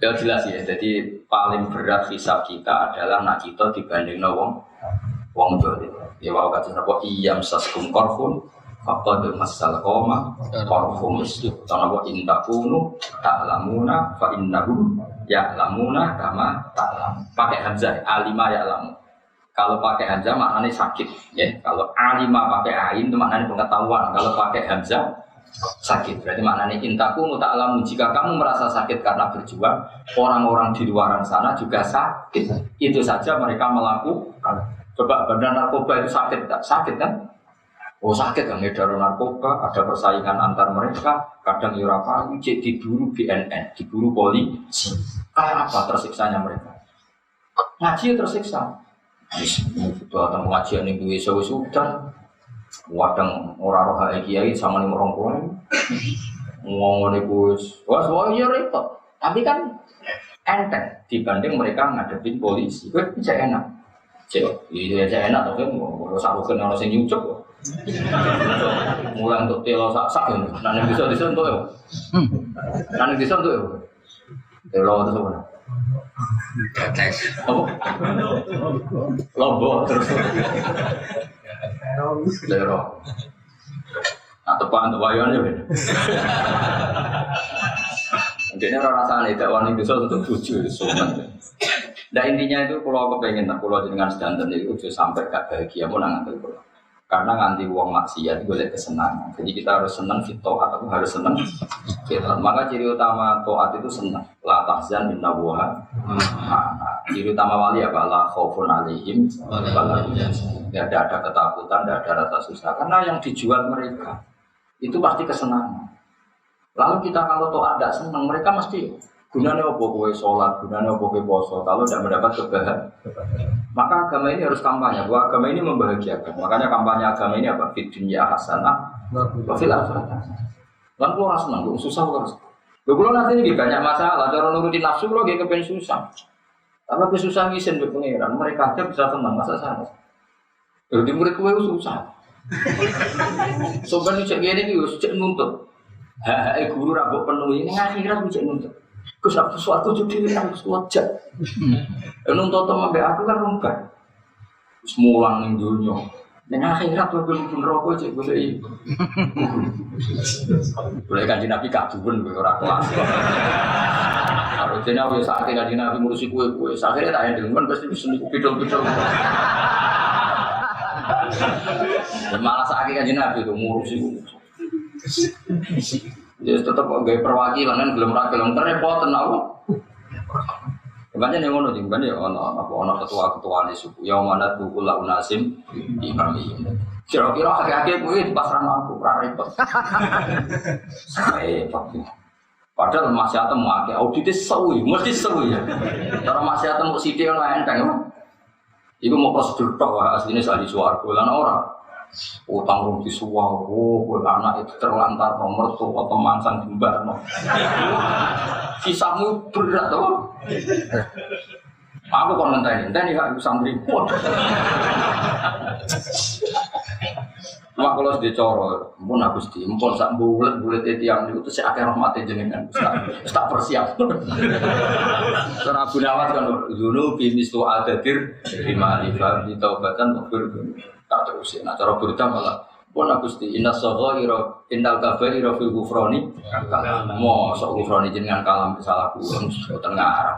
[SPEAKER 1] Ya jelas ya. Jadi paling berat hisab kita adalah nak kita dibanding wong dolim. Ya wae kata napa iyam saskum korfun faqad masal qoma korfum istu tanapa intakunu ta'lamuna fa innahum ya'lamuna kama ta'lam. Pakai hamzah alima ya'lamu. Kalau pakai hamzah maknanya sakit ya. Kalau alima pakai ain itu maknanya pengetahuan. Kalau pakai hamzah sakit. Berarti maknanya intakunu ta'lamu, jika kamu merasa sakit karena berjuang, orang-orang di luar sana juga sakit. Itu saja mereka melakukan. Coba badan narkoba itu sakit tak? Sakit kan? Oh sakit kan, ngedar narkoba, ada persaingan antar mereka, kadang Eropa, diburu BNN, diburu polisi. Kayak apa tersiksanya mereka? Ngaji tersiksa. Datang pengajian yang gue sudah, wadang orang-orang kiai sama nih merongkong, ngomong nih bos, wah ya repot. Tapi kan enteng dibanding mereka ngadepin polisi, gue bisa enak. Cek, iya saya enak tapi kalau sak bukan orang yang nyucuk, mulai untuk telo sak kan, nanti bisa disentuh ya, nanti disentuh ya, telo itu apa?
[SPEAKER 2] Tetes.
[SPEAKER 1] Apa? Lombok terus, telo, atau apa untuk wayangnya beda. Mungkin orang rasanya tidak wanita bisa untuk tujuh soman. Nah intinya itu kalau kepengen tak kalau dengan sedanten itu sampai gak bahagia mau nanti kalau karena nganti uang maksiat boleh kesenangan. Jadi kita harus senang fitoh atau harus senang fitoh. Maka ciri utama toat itu senang. La tahzan inna wuha. Ciri utama wali apa? La khaufun alaihim. Tidak ada ketakutan, tidak ada rasa susah. Karena yang dijual mereka itu pasti kesenangan. Lalu kita kalau toat tidak senang, mereka mesti gunanya apa kowe sholat, gunanya apa kowe puasa kalau tidak mendapat kebahagiaan. Maka agama ini harus kampanye, bahwa agama ini membahagiakan. Makanya kampanye agama ini apa? Fid dunya hasanah wa fil akhirati hasanah. Lan kulo ora seneng, susah terus. Lho kulo nanti ini banyak masalah, cara nurutin nafsu kulo nggih kepen susah. Tapi kesusah ngisen mbek pangeran, mereka aja bisa tenang, masa sana. Lho di murid kowe susah. Sopan cek ngene iki wis cek nuntut. Guru ra mbok penuhi ning akhirat cek nuntut. Kusap sesuatu jadi harus wajah. Nuntut teman be aku kan rumpah. Semulang ning dunya. Ning akhirat tuh pun rokok cek boleh. Boleh kan Nabi kaduwen kowe ora kelas. Kalau jenenge wis sakit kan Nabi ngurusi kowe sakit tak endel kan pasti wis pidol-pidol. Malah sakit kan Nabi itu ngurusi. Jadi tetap gaya perwakilan kan belum rakyat terrepotan apa? Makanya yang ngono juga nih ono ketua-ketua di suku yang mana tuh kula unasim imami. Kira-kira akhir-akhir gue di pasaran aku, repot. Repot. Padahal maksiat mau akhir auditnya sewi, mesti sewi ya. Cara maksiat mau sidik orang enteng. Iku mau prosedur tok asline sak di swarga lan ora. Utang rugi suwah, anak itu terlantar nomor tuh pemangsan jembarno. Kisahmu berat tuh. Aku kon ngenteni hak santri. Mak kalau sudah coro, pun aku sedih, pun sak bulat tiang itu saya akan rahmati jenengan, tak persiap. Seorang Abu Nawas kan dulu bisnis tu adadir lima lima di taubatan maupun tak terusin. Nah cara berita malah pun aku sedih. Inna sohairo indal kabairo fil gufroni, mau sok gufroni jenengan kalam kesalaku, tengah arah.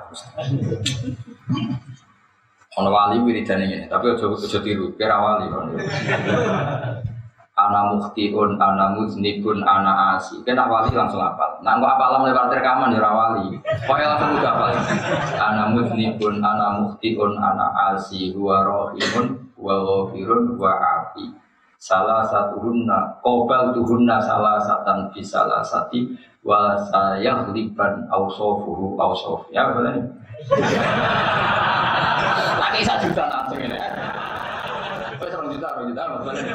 [SPEAKER 1] Ono wali wiridan ini, tapi ojo tiru, kira wali. Ana mukhtiun, ana muznibun, ana asi. Kena wali langsung hafal. Nah, kok apalah lewat rekaman ya wali. Pokoknya langsung udah hafal. Ana muznibun, ana mukhtiun, ana asi, huwa rohimun, huwa ghafirun, huwa afi. Salah satuhunna, qobal tuhunna salah satan bisalah sati, wa sayaghliban awsofuhu awsof. Ya, betul ini. Lagi 1 juta langsung ini. Juta maksudnya.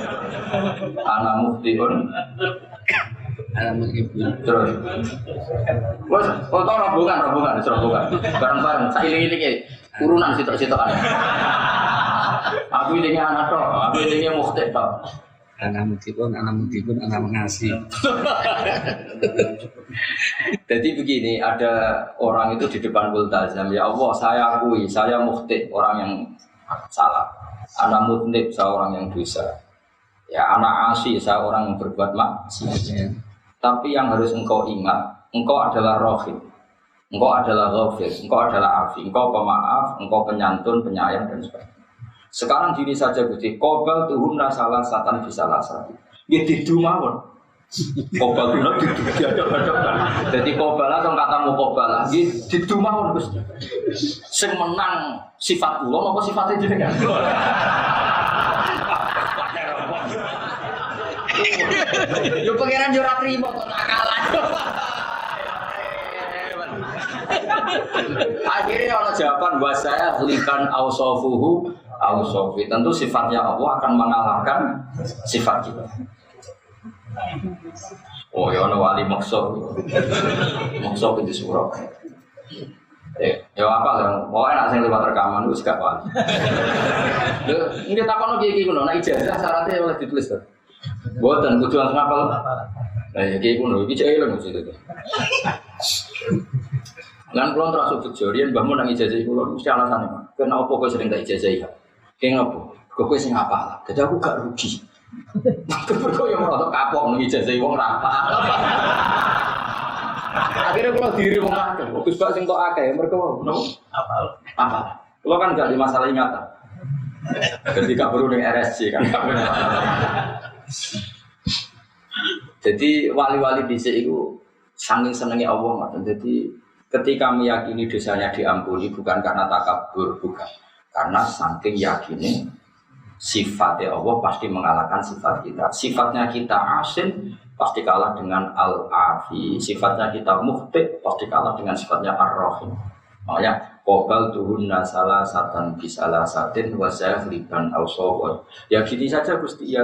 [SPEAKER 1] Anak muhtiun. Terus. Wes, foto rombongan. Bareng-bareng sailing-iling urunan sitok-sitokan. Aku ini anak tok, aku ini muhti tok.
[SPEAKER 2] Anak muhtiun, anak mengasih.
[SPEAKER 1] Jadi begini, ada orang itu di depan multazam, ya Allah, saya akui, saya muhti, orang yang salah. Anak mutnib, saya orang yang dosa. Ya, anak asih, saya orang yang berbuat maksiat. Tapi yang harus engkau ingat, engkau adalah rohim, engkau adalah ghafir, engkau adalah afi, engkau pemaaf, engkau penyantun, penyayang dan sebagainya. Sekarang gini saja Gusti, qobal tuhunna salah satan bisalah satu. Ya didu mawon. Qobal tuhunna didu ada. Jadi qobal atau katamu qobal lagi didu mawon Gusti. Sing menang sifat kula apa sifate jenengan? Yo pangeran yo ora trimo kok nakalan. Akhirnya orang jawaban bahasanya likan ausofuhu ausofi. Tentu sifatnya Allah akan mengalahkan sifat kita. Oh ya ono wali maksud itu surah. Ya apa lah, pokoknya nak sing lewat rekaman itu gak wali. Ini takon lagi gini, nak ijazah syaratnya oleh ditulis tuh. Buatan kudu langsung hafal. Nah ya kayak gini, iki cek lho mesti itu. Lan kula terus bejorian mbahmu nang ijazah kula mesti alasane, Pak. Kenapa kok sering tak ijazah ya? Ki ngopo? Kok kowe sing hafal. Dadi aku gak rugi. Kok yo ora kapok nang ijazah wong ra hafal. Akhirnya kalau diri wong akeh, Gus Bak sing kok akeh mergo hafal. Hafal. Kula kan gak di masalah ingatan. Jadi gak perlu ning RSC kan. Jadi wali-wali dhisik iku saking senenge Allah ngoten. Jadi ketika meyakini dosanya diampuni bukan karena takabur, bukan. Karena saking yakini sifatnya Allah pasti mengalahkan sifat kita. Sifatnya kita asin pasti kalah dengan al-afi. Sifatnya kita muhti pasti kalah dengan sifatnya ar-rahim. Makanya qobal tuhunna salah satan bisalah satin wa sayghliban awsawon. Ya gini saja Gusti ya.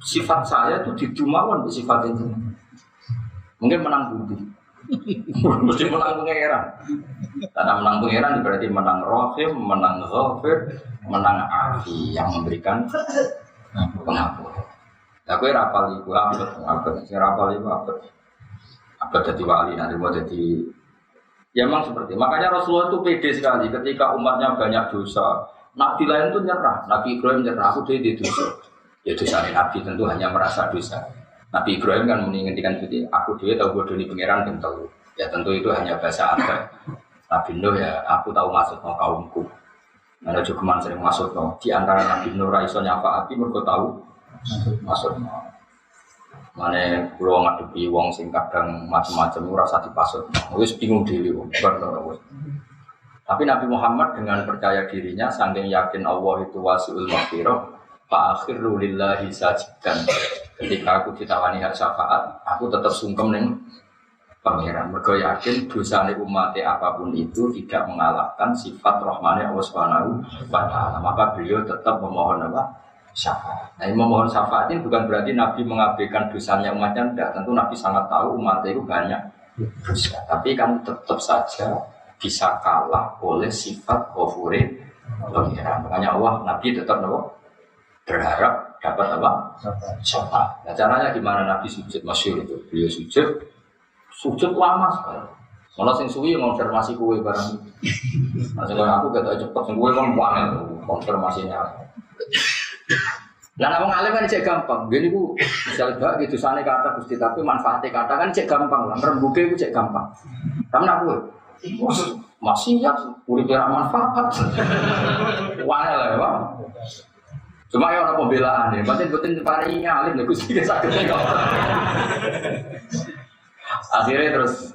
[SPEAKER 1] Sifat saya itu didumawan di sifat itu. Mungkin menang budi. Mesti menang pangeran. Karena menang pangeran berarti menang rahim, menang ghafir, menang afi yang memberikan pengampun. Lah kowe rapal iku abot, sing rapal iku abot. Abot dadi wali nanti mau jadi. Ya memang seperti. Makanya Rasulullah itu pede sekali ketika umatnya banyak dosa. Nabi lain itu nyerah, Nabi Ibrahim nyerah, aku dia dosa. Ya dosa Nabi tentu hanya merasa dosa. Nabi Ibrahim kan mengingatkan itu, aku dia tahu bodoh di pangeran dan tahu. Ya tentu itu hanya bahasa apa. Nabi Nuh ya, aku tahu maksudnya kaumku. Ada juga sering maksudnya. Di antara Nabi Nuh Raiso nyapa api, mereka tahu maksudnya. Mana pulau ngadepi wong sing kadang macam-macam rasa dipasut. Wis bingung dhewe wong. Tapi Nabi Muhammad dengan percaya dirinya saking yakin Allah itu wasiul maghfirah, fa akhiru lillahi sajidan. Ketika aku ditawani hak syafaat, aku tetap sungkem ning pangeran. Mergo yakin dosane umat apapun itu tidak mengalahkan sifat rahmane Allah Subhanahu wa taala. Maka beliau tetap memohon apa? Syafaat. Nah, memohon syafaat ini bukan berarti Nabi mengabaikan dosanya umatnya, tidak. Tentu Nabi sangat tahu umatnya itu banyak dosa. Tapi kan tetap saja bisa kalah oleh sifat ghafure pangeran. Makanya Allah Nabi tetap berharap dapat apa? Syafaat. Nah, caranya gimana Nabi sujud masyhur itu? Beliau sujud lama sekali. Malah sing suwi konfirmasi kue barang. Nah, sekarang aku kata cepet sing kue kan banget konfirmasinya. Lah wong alim kan cek gampang. Gini ku misalnya gak gitu sane kata Gusti tapi manfaatnya kata kan cek gampang lah. Rembuke ku cek gampang. Tapi aku masih ya urip ora manfaat. Wae lah ya, Pak. Cuma ya orang pembelaan ya, betul pari alim ya Gusti sakit kok. Akhirnya terus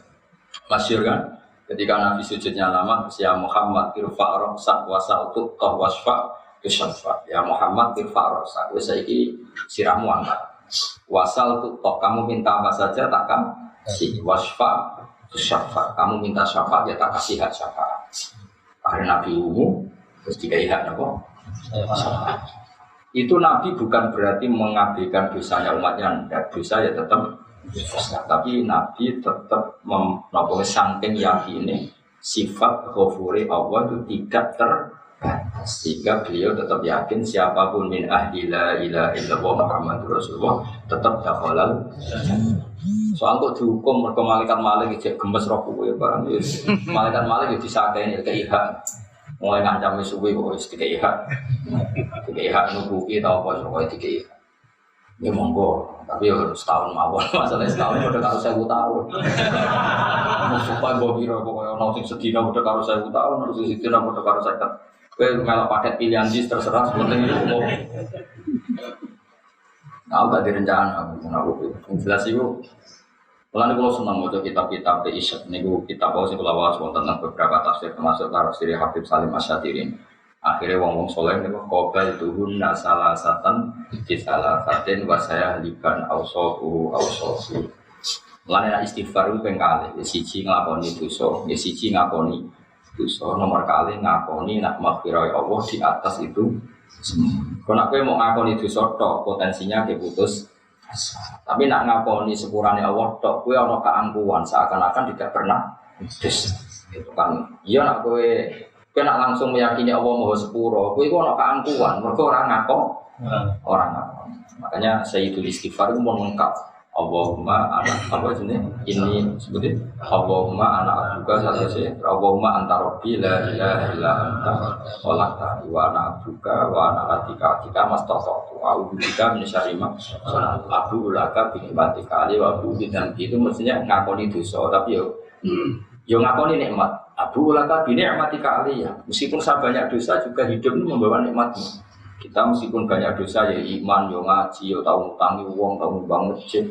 [SPEAKER 1] masyhur kan, ketika Nabi sujudnya lama, ya Muhammad irfa' ra'sak wasal tuqah wasfa' bisyafa'. Ya Muhammad irfa' ra'sak, wis saiki sirahmu angkat. Wasal tuqah, kamu minta apa saja takkan kasih. Wasfa' bisyafa', kamu minta syafaat ya tak kasih hak syafaat. Akhirnya Nabi umum terus dikai hak apa? Syafaat. Itu Nabi bukan berarti mengabaikan dosanya umatnya, enggak, dosa ya tetap. Tapi Nabi tetap saking yakini sifat ghafuri Allah itu tidak terbatas, sehingga beliau tetap yakin siapapun min ahli la ilaha illallah Muhammadur Rasulullah tetap dakhalal. Soal kok dihukum mergo malaikat malik ijek gemes roh kuwe barang wis. Malaikat malik yo disakeni keiha. Mulai ngancam suwe kok wis dikeiha. Dikeiha nubuki ta apa kok dikeiha. Ya monggo, tapi ya setahun mawon, masalah setahun udah karo 1000 tahun. Supaya mbok piro pokoke ono sing sedina udah karo 1000 tahun, terus sedina udah karo 50. Kowe melok paket pilihan dis terserah sebenarnya itu umum. Nah, gak direncana aku. Jelas itu. Mulane kula seneng maca kitab-kitab Isyad niku kitab sing kula waos wonten beberapa tafsir termasuk tafsir Habib Salim Asy-Syatirin. Akhirnya wong soleh itu kobal tuhun nasalasatan disalasatin wasaya liban ausofu. Mulanya istighfar itu pengkali. Siji ngakoni dosa, siji ngakoni dosa. Nomor kali ngakoni nak maghfirah Allah di atas itu. Kalau nak mau ngakoni dosa tok potensinya diputus. Tapi nak ngakoni sepurane Allah tok, kue ono keangkuhan seakan-akan tidak pernah dosa. Itu kan. Iya nak kue nak langsung meyakini Allah Maha Sepuro, kowe iku ana keangkuhan, mergo ora ngako. Makanya Sayyidul Istighfar itu mau lengkap. Allahumma ana apa jenenge? Ini sebutin Allahumma ana abduka sallallahu Allahumma anta rabbi la ilaha illa anta khalaqta wa ana abduka wa ana atika kita mastaqatu a'udzu bika min syarri ma sana'tu abu laka bi ni'matika ali wa bu dan itu mestinya ngakoni dosa tapi yo ngakoni nikmat. Abu laka bi ni'matika aliyah. Meskipun saya banyak dosa juga hidup ini membawa nikmatmu. Kita meskipun banyak dosa ya iman, yo ngaji, yo tahu ngutangi wong, tahu nyumbang masjid.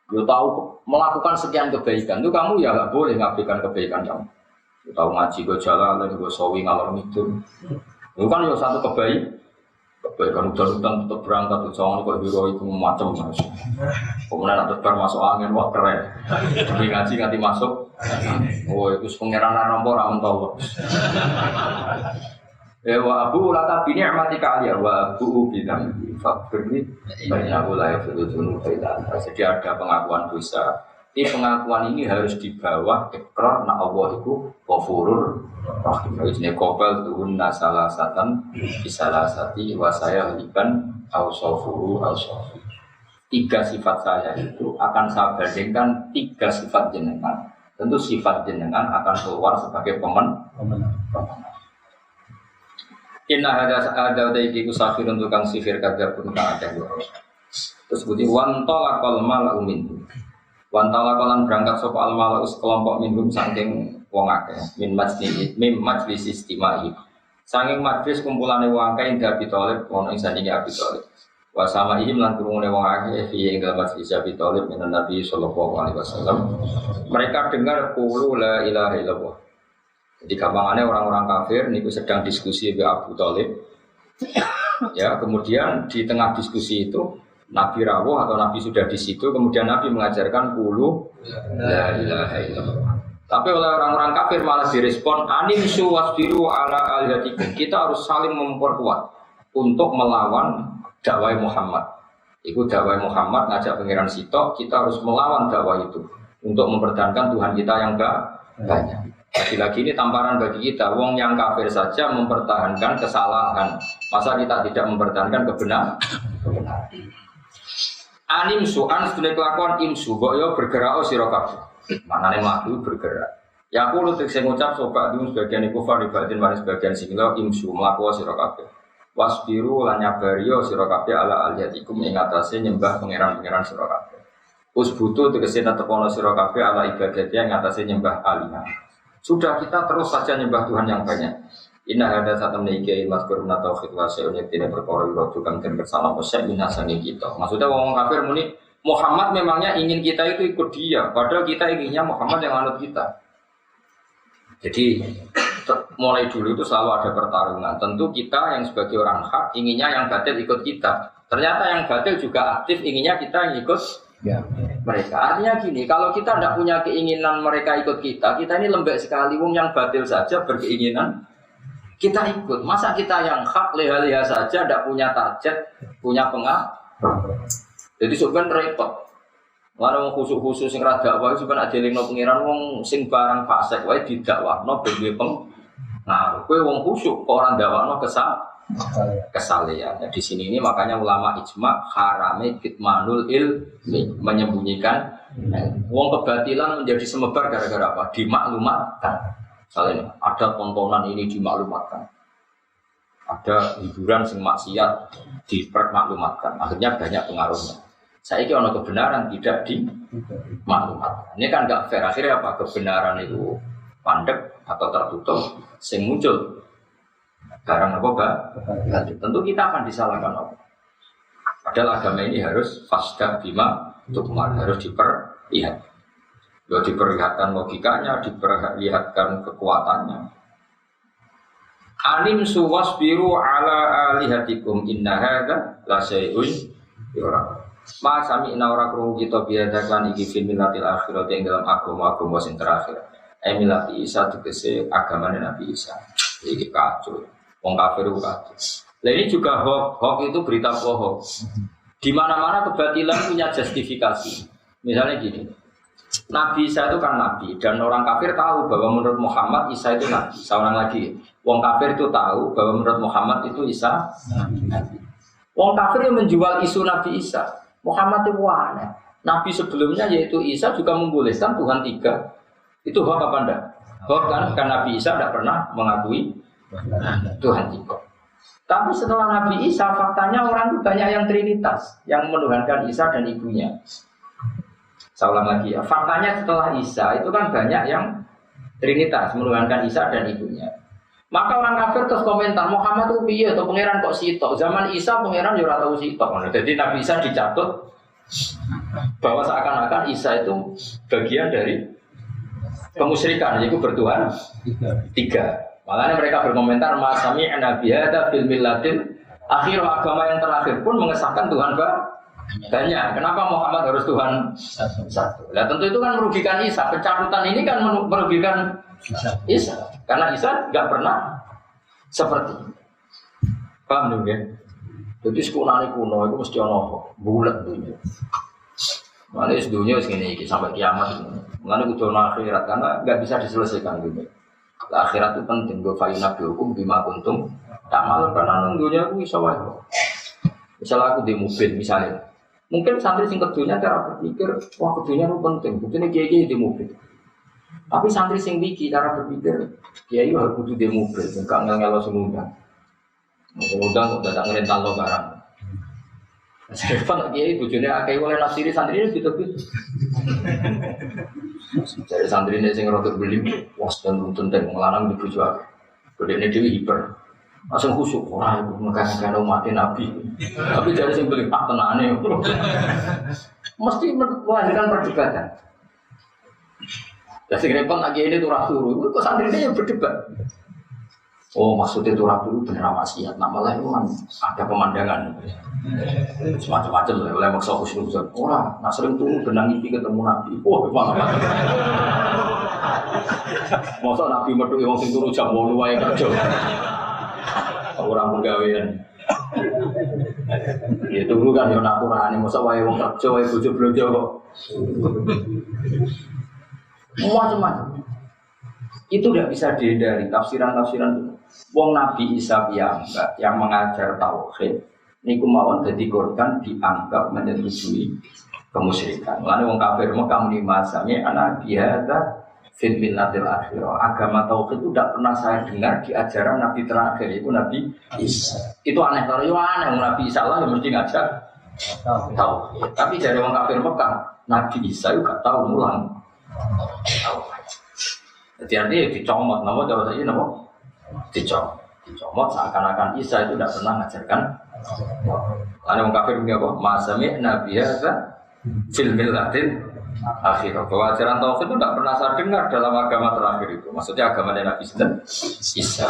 [SPEAKER 1] Yo tahu melakukan sekian kebaikan. Itu kamu ya enggak boleh ngabaikan kebaikan kamu. Yo tahu ngaji go jalan, go sawi ngalor ngidul. Itu kan yo satu kebaikan udan-udan tetap berangkat jangan kok hero itu macam mas. Kemudian ada bar masuk angin wah keren. Demi ngaji nganti masuk. Oh itu pengeran nomor amun tahu. Wa abu laka bi ni'matika aliyah wa abu bidam fakirni banyak ulai fudun faidan. Jadi ada pengakuan dosa. Ini pengakuan ini harus di bawah ikrar na Allah itu ghafurur rahim. Ini qobal tuhun nasalasatan bisalasati wa saya liban ausofuru. Tiga sifat saya itu akan saya bandingkan tiga sifat jenengan. Tentu sifat jenengan akan keluar sebagai pemenang. Inna ada iku safirun tukang sihir kadzabun kang akeh loro. Terus sebuti wantolakal malau minhum. Wantolakalan berangkat sapa al malau sekelompok minhum saking wong akeh min majlis istimai. Saking majlis kumpulane wong akeh indah Abi Thalib ono ing sandinge Abi Thalib. Wa sama ihim lan krungune wong akeh fi ing dalem majlis Abi Thalib minan Nabi sallallahu alaihi wasallam. Mereka dengar qulu la ilaha illallah. Jadi gampangannya orang-orang kafir niku sedang diskusi dengan Abu Thalib. Ya, kemudian di tengah diskusi itu Nabi rawuh atau Nabi sudah di situ, kemudian Nabi mengajarkan qulu la ilaha illallah. Tapi oleh orang-orang kafir malah direspon animsu wasbiru ala alihatikum. Kita harus saling memperkuat untuk melawan dakwah Muhammad. Itu dakwah Muhammad ngajak pangeran Sitok, kita harus melawan dakwah itu untuk mempertahankan Tuhan kita yang banyak. Lagi-lagi ini tamparan bagi kita, wong yang kafir saja mempertahankan kesalahan. Masa kita tidak mempertahankan kebenaran? Animsu an sedune kelakuan imsu, kok yo bergerak sira kabeh. Manane mlaku bergerak. Ya aku lu sing ngucap sobat dulu sebagian iku faribatin maris sebagian sing lo imsu mlaku sira kabeh. Wasbiru lan nyabari sira kabeh ala aliyatikum ing atase nyembah pangeran-pangeran sira kabeh. Usbutu tegese tepono sira kabeh ala ibadati ing atase nyembah alihah. Sudah kita terus saja nyembah Tuhan yang banyak. Inna hada satam niki mazkur na tauhid wa syai'un yaktina perkara ira tukang den bersalah posek minasangi kita. Maksudnya wong kafir muni Muhammad memangnya ingin kita itu ikut dia, padahal kita inginnya Muhammad yang anut kita. Jadi mulai dulu itu selalu ada pertarungan. Tentu kita yang sebagai orang hak inginnya yang batil ikut kita. Ternyata yang batil juga aktif inginnya kita yang ikut mereka. Artinya gini, kalau kita tidak punya keinginan mereka ikut kita, kita ini lembek sekali. Wong yang batil saja berkeinginan kita ikut. Masa kita yang hak leha-leha saja tidak punya target, punya pengaruh. Jadi sebenarnya repot. Mana wong khusus-khusus sing ra dakwah sebenarnya adelingno pengiran wong sing barang fasik wae didakwahno ben duwe pengaruh. Kowe wong khusyuk kok ora dakwahno kesalehan. Nah, di sini ini makanya ulama ijma harame kitmanul ilmi, menyembunyikan wong kebatilan menjadi semebar gara-gara apa? Dimaklumatkan. Misalnya ada tontonan ini dimaklumatkan. Ada hiburan sing maksiat dipermaklumatkan. Akhirnya banyak pengaruhnya. Saya kira ono kebenaran tidak dimaklumatkan. Ini kan enggak fair. Akhirnya apa? Kebenaran itu pandek atau tertutup sing muncul barang apa? Tentu kita akan disalahkan apa? Padahal agama ini harus fasda bima tukmar, harus diperlihat. Ya diperlihatkan logikanya, diperlihatkan kekuatannya. Alim suwas biru ala alihatikum inna hadza la syai'un yura. Ma sami ina ora krungu kita biadakan iki fil milatil akhirat yang dalam agama-agama sing terakhir. Milati Isa tegese agamane Nabi Isa. Iki kacau. Wong kafir kacau. Lah ini juga hoax itu berita bohong. Di mana-mana kebatilan punya justifikasi. Misalnya gini. Nabi Isa itu kan nabi dan orang kafir tahu bahwa menurut Muhammad Isa itu nabi. Seorang lagi, wong kafir itu tahu bahwa menurut Muhammad itu Isa nabi. Wong kafir yang menjual isu Nabi Isa, Muhammad itu aneh. Nabi sebelumnya yaitu Isa juga membolehkan Tuhan tiga. Itu hoax apa enggak? Hoax kan Nabi Isa tidak pernah mengakui Tuhan tiga. Tapi setelah Nabi Isa, faktanya orang itu banyak yang trinitas, yang menuhankan Isa dan ibunya. Saya ulang lagi ya, faktanya setelah Isa itu kan banyak yang trinitas, menuhankan Isa dan ibunya. Maka orang kafir terus komentar, Muhammad itu piye atau pangeran kok sitok? Zaman Isa pangeran ya ora tau sitok. Jadi Nabi Isa dicatut bahwa seakan-akan Isa itu bagian dari kemusyrikan, yaitu bertuhan tiga. Makanya mereka berkomentar, Masami Nabi ada fil millatil akhir agama yang terakhir pun mengesahkan Tuhan banyak. Kenapa Muhammad harus Tuhan satu? Nah tentu itu kan merugikan Isa. Pencabutan ini kan merugikan Isa. Karena Isa nggak pernah seperti ini. Paham dong ya? Jadi sekunani kuno itu mesti ono bulat dunia. Mana dunia segini sampai kiamat. Mana kudu akhirat karena nggak bisa diselesaikan dunia. Akhirat itu penting. Gue fayuna bihukum bima kuntum tak malu karena dunia aku bisa wae. Misalnya aku di mobil misalnya. Mungkin santri sing kedunya cara berpikir, wah kedunya itu penting. Buktinya kiai di mobil. Tapi santri sing biki cara berpikir, kiai harus kudu di mobil, enggak ngelo semundang. Semundang udah tak ngerental lo barang. Saya pak kiai bujune akeh oleh nafsiri santri ini gitu-gitu. Jadi santri ini sing rodok beli, was dan tentang ngelarang di bojo akeh. Bedene dhewe hiper. Langsung khusyuk, wah itu megang-megang umat Nabi. Tapi dari sing beli pak tenane. Mesti melahirkan perdebatan. Jadi repot lagi ini turah suruh, kok santri ini yang berdebat. Oh maksudnya turun dulu bener maksiat, nama lain kan ada pemandangan, semacam-macam lah. Oleh maksa khusnuzon, orang nak sering turun benang itu ketemu nabi, wah gimana? Masa nabi metu yang sing turun jam 8 wae kerja, orang pegawaian. Ya tunggu kan yo nak Qur'ane, masa wae wong kerja wae bojo blonjo kok. Macam-macam. Itu tidak bisa dihindari tafsiran-tafsiran. Wong Nabi Isa yang mengajar tauhid niku mawon dadi korban dianggap menyetujui kemusyrikan. Lalu wong kafir Mekah muni masane ana biada fil millatil akhirah. Agama tauhid itu tidak pernah saya dengar di ajaran Nabi terakhir itu Nabi Isa. Itu aneh kalau yo aneh Nabi Isa lah yang mesti ngajar tauhid. Tapi dari wong kafir Mekah Nabi Isa juga tahu mulang. Jadi artinya dicomot, nama cara saya nama dicomot seakan-akan Isa itu tidak pernah mengajarkan. Ada orang kafir punya apa? Masami Nabi Isa fil millatil akhirah. Bahwa ajaran tauhid itu tidak pernah saya dengar dalam agama terakhir itu. Maksudnya agama Nabi Isa.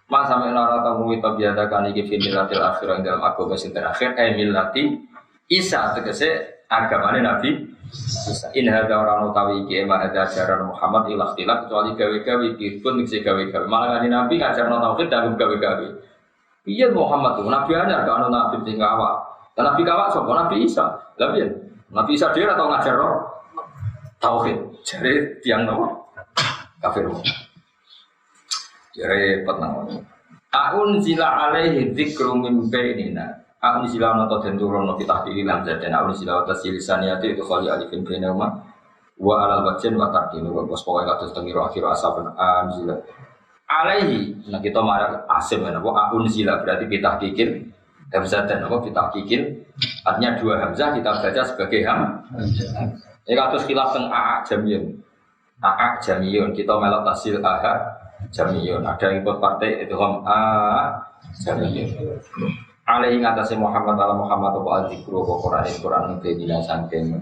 [SPEAKER 1] Masami nara tamu itu biadakan ini fil millatil akhirah dalam agama yang terakhir. Millati Isa tegese agama Nabi. In hadza orang utawi iki emang ada ajaran Muhammad ilah kecuali gawe-gawe pun mesti gawe-gawe. Malah kan Nabi ngajarno tauhid dan gawe-gawe. Iya Muhammad tuh Nabi anyar kan Nabi sing awak. Dan Nabi kawak sapa Nabi Isa. Lah piye? Nabi Isa dhewe atau ngajarno tauhid. Jare tiyang nopo? Kafir. Jare repot nang. Aun zila alaihi dzikru min bainina. Aku silawan atau tenturon no kita pilih dalam jadi aku silawan atas lisaniyati itu kali alifin benama wa alal bajen wa tarkin wa bos pokoknya kados tengiro akhir asapun anzila alaihi. Nah kita marah asim kan apa akun sila berarti kita kikir hamzah dan apa kita kikir artinya dua hamzah kita baca sebagai ini kados khilaf teng aa jamiyun kita melok tasil aha jamiyun ada yang ikut partai itu aa jamiyun alaihi ngatasi Muhammad ala Muhammad wa al-zikru wa Qur'an bedina saking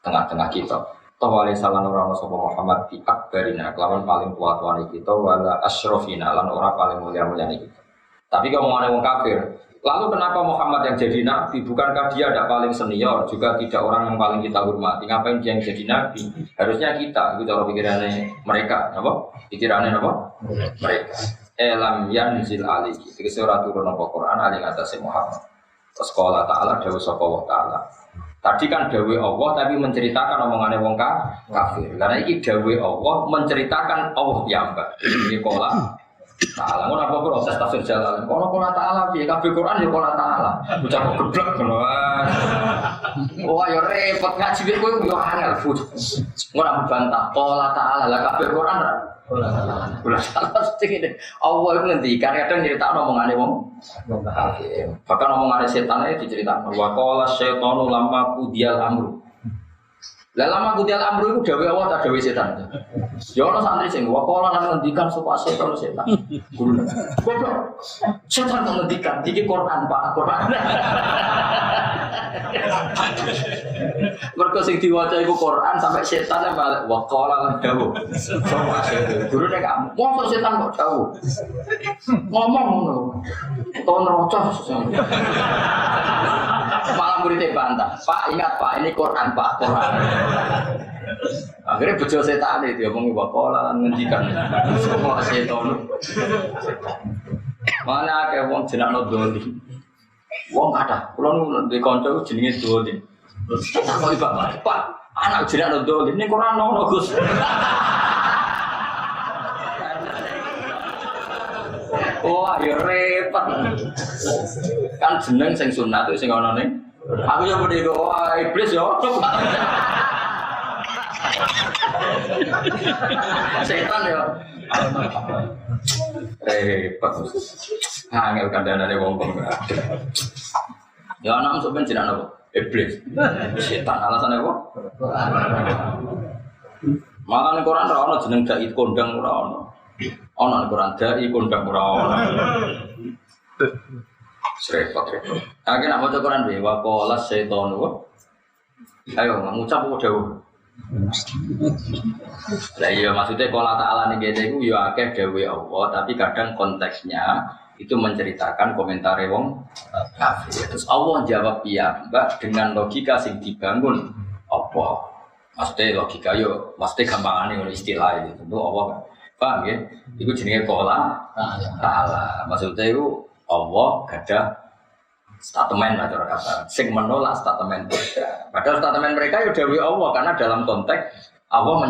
[SPEAKER 1] tengah-tengah kita. Tawali salan ora sapa Muhammad bi akbarina kelawan paling tua-tuane kita wala asyrafina lan ora paling mulia-muliane kita. Tapi kalau ngomongane wong kafir, lalu kenapa Muhammad yang jadi nabi? Bukankah dia ada paling senior, juga tidak orang yang paling kita hormati? Ngapain dia yang jadi nabi? Harusnya kita, itu cara pikirannya mereka, apa? Pikirannya apa? Mereka. Elam yanzil alaihi. Iki ora turun apa Quran ali ngatasé Muhammad. Sekolah taala dawuh sapa wa taala. Tadi kan dawuh Allah tapi menceritakan omongane wong kafir. Karena iki dawuh Allah menceritakan Allah piyambak. Iki kola taala ngono apa proses tafsir jalan. Kola taala piye kabeh Quran ya kola taala. Bocah kok geblek ngono. Wah ya repot ngaji kowe yo angel fut. Ora membantah kola taala lah kabeh Quran. Kula salah sithik iki. Allah iku ngendikan kadang nyeritakno omongane wong kafir. Bahkan omongane setan iki diceritakno wa qala syaitanu lamma qudiyal amru. Lah lama qudiyal amru iku dawuh Allah ta dawuh setan. Ya ono santri sing wa qala nang ngendikan sapa setan. Guru. Goblok. Setan ngendikan iki Quran Pak, Quran. Mergo sing diwaca iku Quran sampai setan balik wa qala lan dawuh. Sapa setan? Guru nek kamu, mosok setan kok dawuh. Ngomong ngono. Ton rocah. Malah muridnya bantah. Pak ingat Pak, ini Quran Pak, Quran. Akhirnya bejo setan itu ngomong wa qala lan ngendikan. Sapa setan? Mana akeh wong jenakno doli. Wong kathah, kula nu ndek kanca jenenge doli. Tak kok Pak, Pak, anak jenakno doli ning Quran ono Gus. Wah, ya repot. Kan jeneng sing sunat sing ana ning. Aku yo muni wah iblis yo. Setan yo. Repot. Angel kandhane wong-wong. Ya anak sampeyan jeneng apa? Iblis. Setan alasannya apa? Makane Quran ora ana jeneng dai kondang ora ana. Ana Quran dai kondang ora ana. Repot. Aku nak maca Quran wae wa qala syaitanu. Ayo ngucap apa dawuh? Lah iya maksudnya kalau Ta'ala nih gitu itu ya akeh dewe Allah, tapi kadang konteksnya itu menceritakan komentar wong kafir. Terus Allah jawab iya, Mbak, dengan logika sing dibangun apa? Maksudnya logika yo, maksudnya gampangane ngono istilah itu. Tentu Allah paham ya? Itu jenenge qala Ta'ala. Maksudnya itu Allah gada statement lah cara kata. Sing menolak statement mereka. Padahal statement mereka ya dewe Allah karena dalam konteks Allah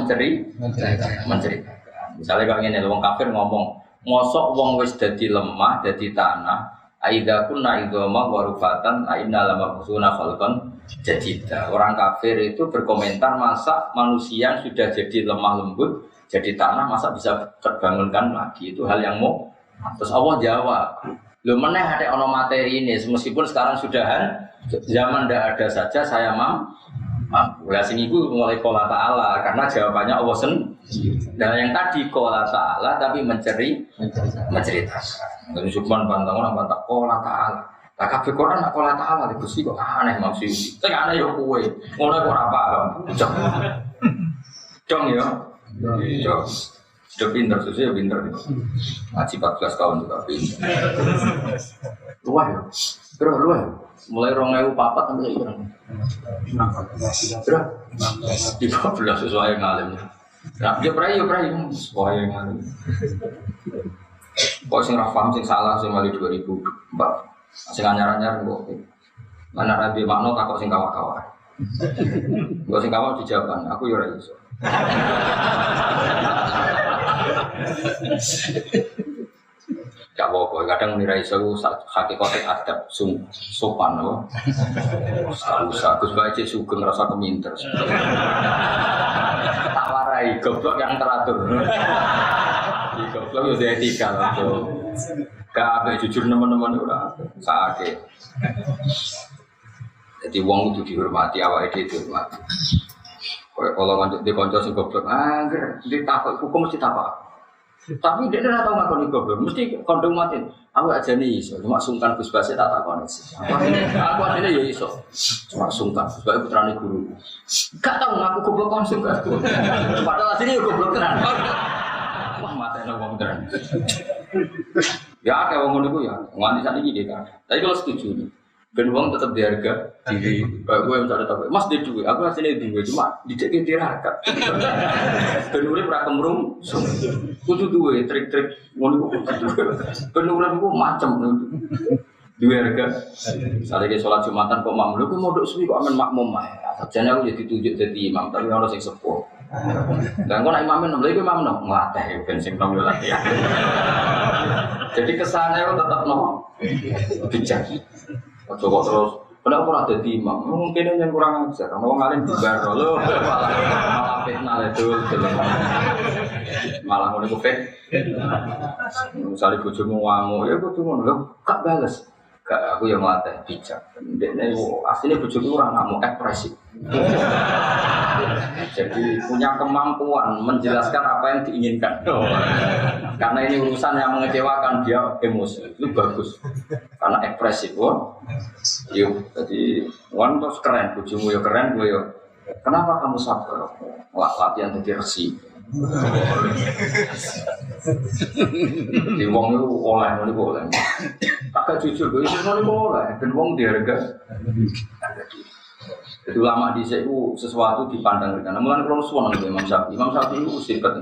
[SPEAKER 1] menceritakan. Misalnya kalau ini wong kafir ngomong, mosok wong wis dadi lemah, dadi tanah, aidza kunna idzama wa rufatan, aina lama busuna khalqan jadida. Orang kafir itu berkomentar masa manusia sudah jadi lemah lembut, jadi tanah masa bisa terbangunkan lagi. Itu hal yang mau. Terus Allah jawab, "Lho meneh ada ono materi ini meskipun sekarang sudahan zaman ndak ada saja saya mampu." Lah sing iku mulai qala Ta'ala karena jawabannya Allah dan yang tadi qala Ta'ala tapi menceritakan. Terus Sukman bantang bantah qala Ta'ala. Lah kabeh Quran nak qala Ta'ala Gusti kok aneh maksud. Sing aneh yo kowe. Ngono kok ora paham. Dong yo. Yo. Sudah pinter, sudah pinter. Ngaji 14 tahun juga pinter. Luah ya? Bro, luah ya? Mulai 2004 sampai sekarang. Bro, 15 sesuai ngalim. Nah, dia pernah sesuai ngalim. Kok sing ra paham sing salah sing mali 2004. Sing anyar-anyar kok. Mana rabi makna takok sing kawak-kawak. Kok sing kawak dijawab, aku yo ora iso. Gak apa-apa, kadang menira iso hakikate adab sopan loh. Usah Gus Bae cek sugeng rasa keminter. Tak warai goblok yang teratur. Di goblok yo etika loh. Gak ape jujur teman-teman ora sakit. Jadi wong itu dihormati, awake dhewe dihormati. Kalau di konco sing goblok, angger ditakok hukum mesti takok. Tapi dia ora tau ngakoni goblok, mesti kondom mati. Aku aja nih iso, cuma sungkan Gus Base tak takoni sih. Aku asline ya iso. Cuma sungkan, sebagai putrane guru. Gak tau ngaku goblok kon sungkan. Padahal asline ya goblok tenan. Wah, matene wong tenan. Ya kayak wong ngono iku ya, nganti sakniki iki kan. Tapi kalau setuju nih. Ben wong tetep diharga diri. Kayak gue misalnya tahu, Mas dia duit, aku hasilnya duit cuma dicekin tirakat. Ben urip ora kemrung, kudu duwe trik-trik ngono iku. Ben urip iku macem duwe harga. Misalnya ke sholat Jumatan kok makmum, lu modok suwi kok amen makmum ae. Sajane aku jadi tunjuk dadi imam, tapi ora sing sepuh. Dan kok nek imamen lha iku imam no nglatih ben sing nom yo latihan. Jadi kesane kok tetep no bijak. Coba terus, kenapa ada di imam? Mungkin yang kurang ajar, karena orang alim dibar loh, malah fitnah itu, malah mau nikufit. Misalnya bojomu ngamuk, ya bojomu loh, gak balas, gak aku yang ngelatih bijak. Ini aslinya bojomu orang ngamuk ekspresif. Jadi punya kemampuan menjelaskan apa yang diinginkan. Karena ini urusan yang mengecewakan dia emosi itu bagus. Karena ekspresif, yuk. Jadi wan terus keren, bojomu ya keren, gue ya. Kenapa kamu sabar? Latihan jadi resi. Di wong itu oleh. Agak jujur, gue itu oleh. Dan wong diharga. Jadi ulama di sini sesuatu dipandang dengan. Mulai kalau suara Imam Syafi'i itu sifat.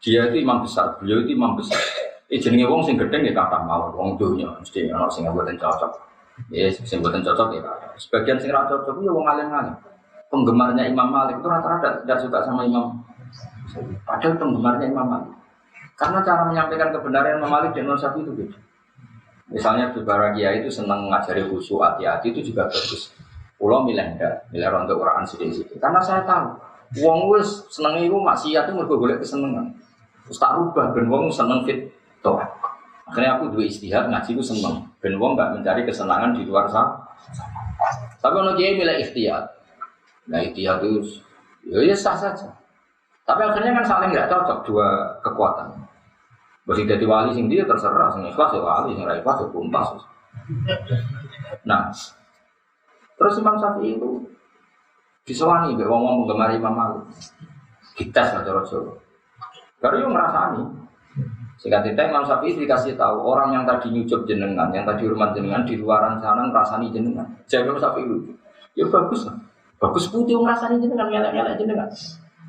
[SPEAKER 1] Dia itu imam besar, beliau itu imam besar. Jenenge wong sing gedeng ya kata mawon, wong dunya mesti ana sing mboten cocok. Ya sing mboten cocok ya. Sebagian sing ra cocok ya wong alim-alim. Penggemarnya Imam Malik itu rata-rata tidak suka sama Imam. Padahal penggemarnya Imam Malik. Karena cara menyampaikan kebenaran Imam Malik dan Imam Syafi'i itu beda. Misalnya Bara Kiai itu senang ngajari khusyuk, hati-hati itu juga bagus. Pulau milih untuk Quran sedikit. Karena saya tahu, wong wis seneng iku maksiat itu mergo golek kesenengan. Terus tak rubah ben wong seneng fit toh. Akhirnya aku dua istihad ngaji ku seneng. Ben wong enggak mencari kesenangan di luar sana. Tapi ono kiai milih ikhtiyat. Nah ikhtiyat itu ya sah saja. Tapi akhirnya kan saling enggak cocok dua kekuatan. Bagi jadi wali sing dia terserah, sing ikhlas ya wali, sing ra ikhlas ya kumpas. Nah, terus Imam Syafi'i itu Disewani mbek wong-wong penggemar Imam Malik. Dites lah cara Jawa. Baru yo ngrasani. Sehingga Imam Syafi'i dikasih tahu orang yang tadi nyucup jenengan, yang tadi hormat jenengan di luaran sana ngrasani jenengan. Jadi Imam Syafi'i itu, ya bagus lah. Bagus putih ngrasani jenengan, nyelek-nyelek jenengan.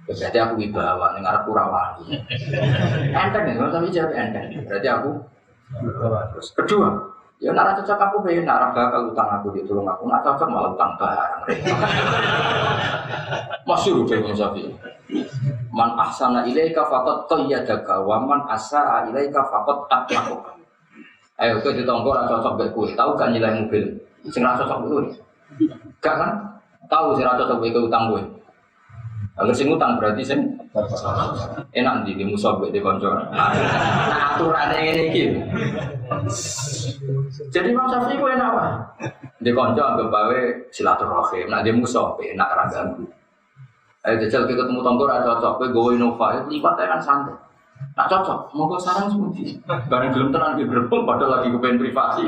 [SPEAKER 1] Ya, berarti aku wibawa, dengar aku rawani. Enteng ya, Imam Syafi'i jawab enteng. Berarti aku terus kedua, ya nara cocok aku pengen nara bakal utang aku di tolong aku, nara cocok malah utang barang. Masyhur Imam Syafi'i. Man ahsana ilaika faqad qayyadaka wa man asaa ilaika faqad atlaqaka. Ayo kowe ditonggo ora cocok mek kowe, tau gak nilai mobil. Sing ora cocok kowe. Gak kan? Tahu sing ora cocok kowe utang kowe. Kalau sing utang berarti sing enak ndi musuh mek kanca. Nah, aturane ngene iki. Jadi Imam Syafi'i kowe enak wae. Di kanca anggap bae silaturahim, nek dia musuh enak ra ganggu. Ayo jajal kita ketemu tonggo ora cocok, kowe gowo Innova, liwate kan santai. Nak cocok, monggo sarang sepundi. Bareng gelem tenan ki berbong padahal lagi kepen privasi.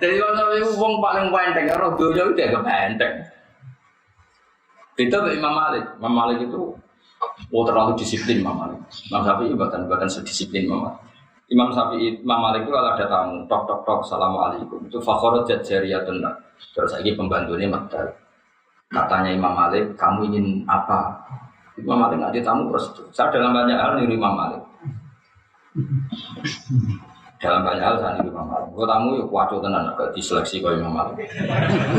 [SPEAKER 1] Jadi kalau wong paling enteng karo donya udah kepenteng. Beda Imam Malik. Imam Malik itu terlalu disiplin Imam Malik. Imam Syafi'i bahkan sedisiplin Imam Malik. Imam Malik itu kalau ada tamu, tok assalamualaikum. Itu fakhorat jariyatun. Terus lagi pembantunya medal. Katanya Imam Malik, kamu ingin apa? Imam Malik nggak ditamu terus. Saya dalam banyak hal niru Imam Malik. Dalam banyak hal saya niru Imam Malik. Kalau tamu yuk wajo tenan agak diseleksi kau Imam Malik.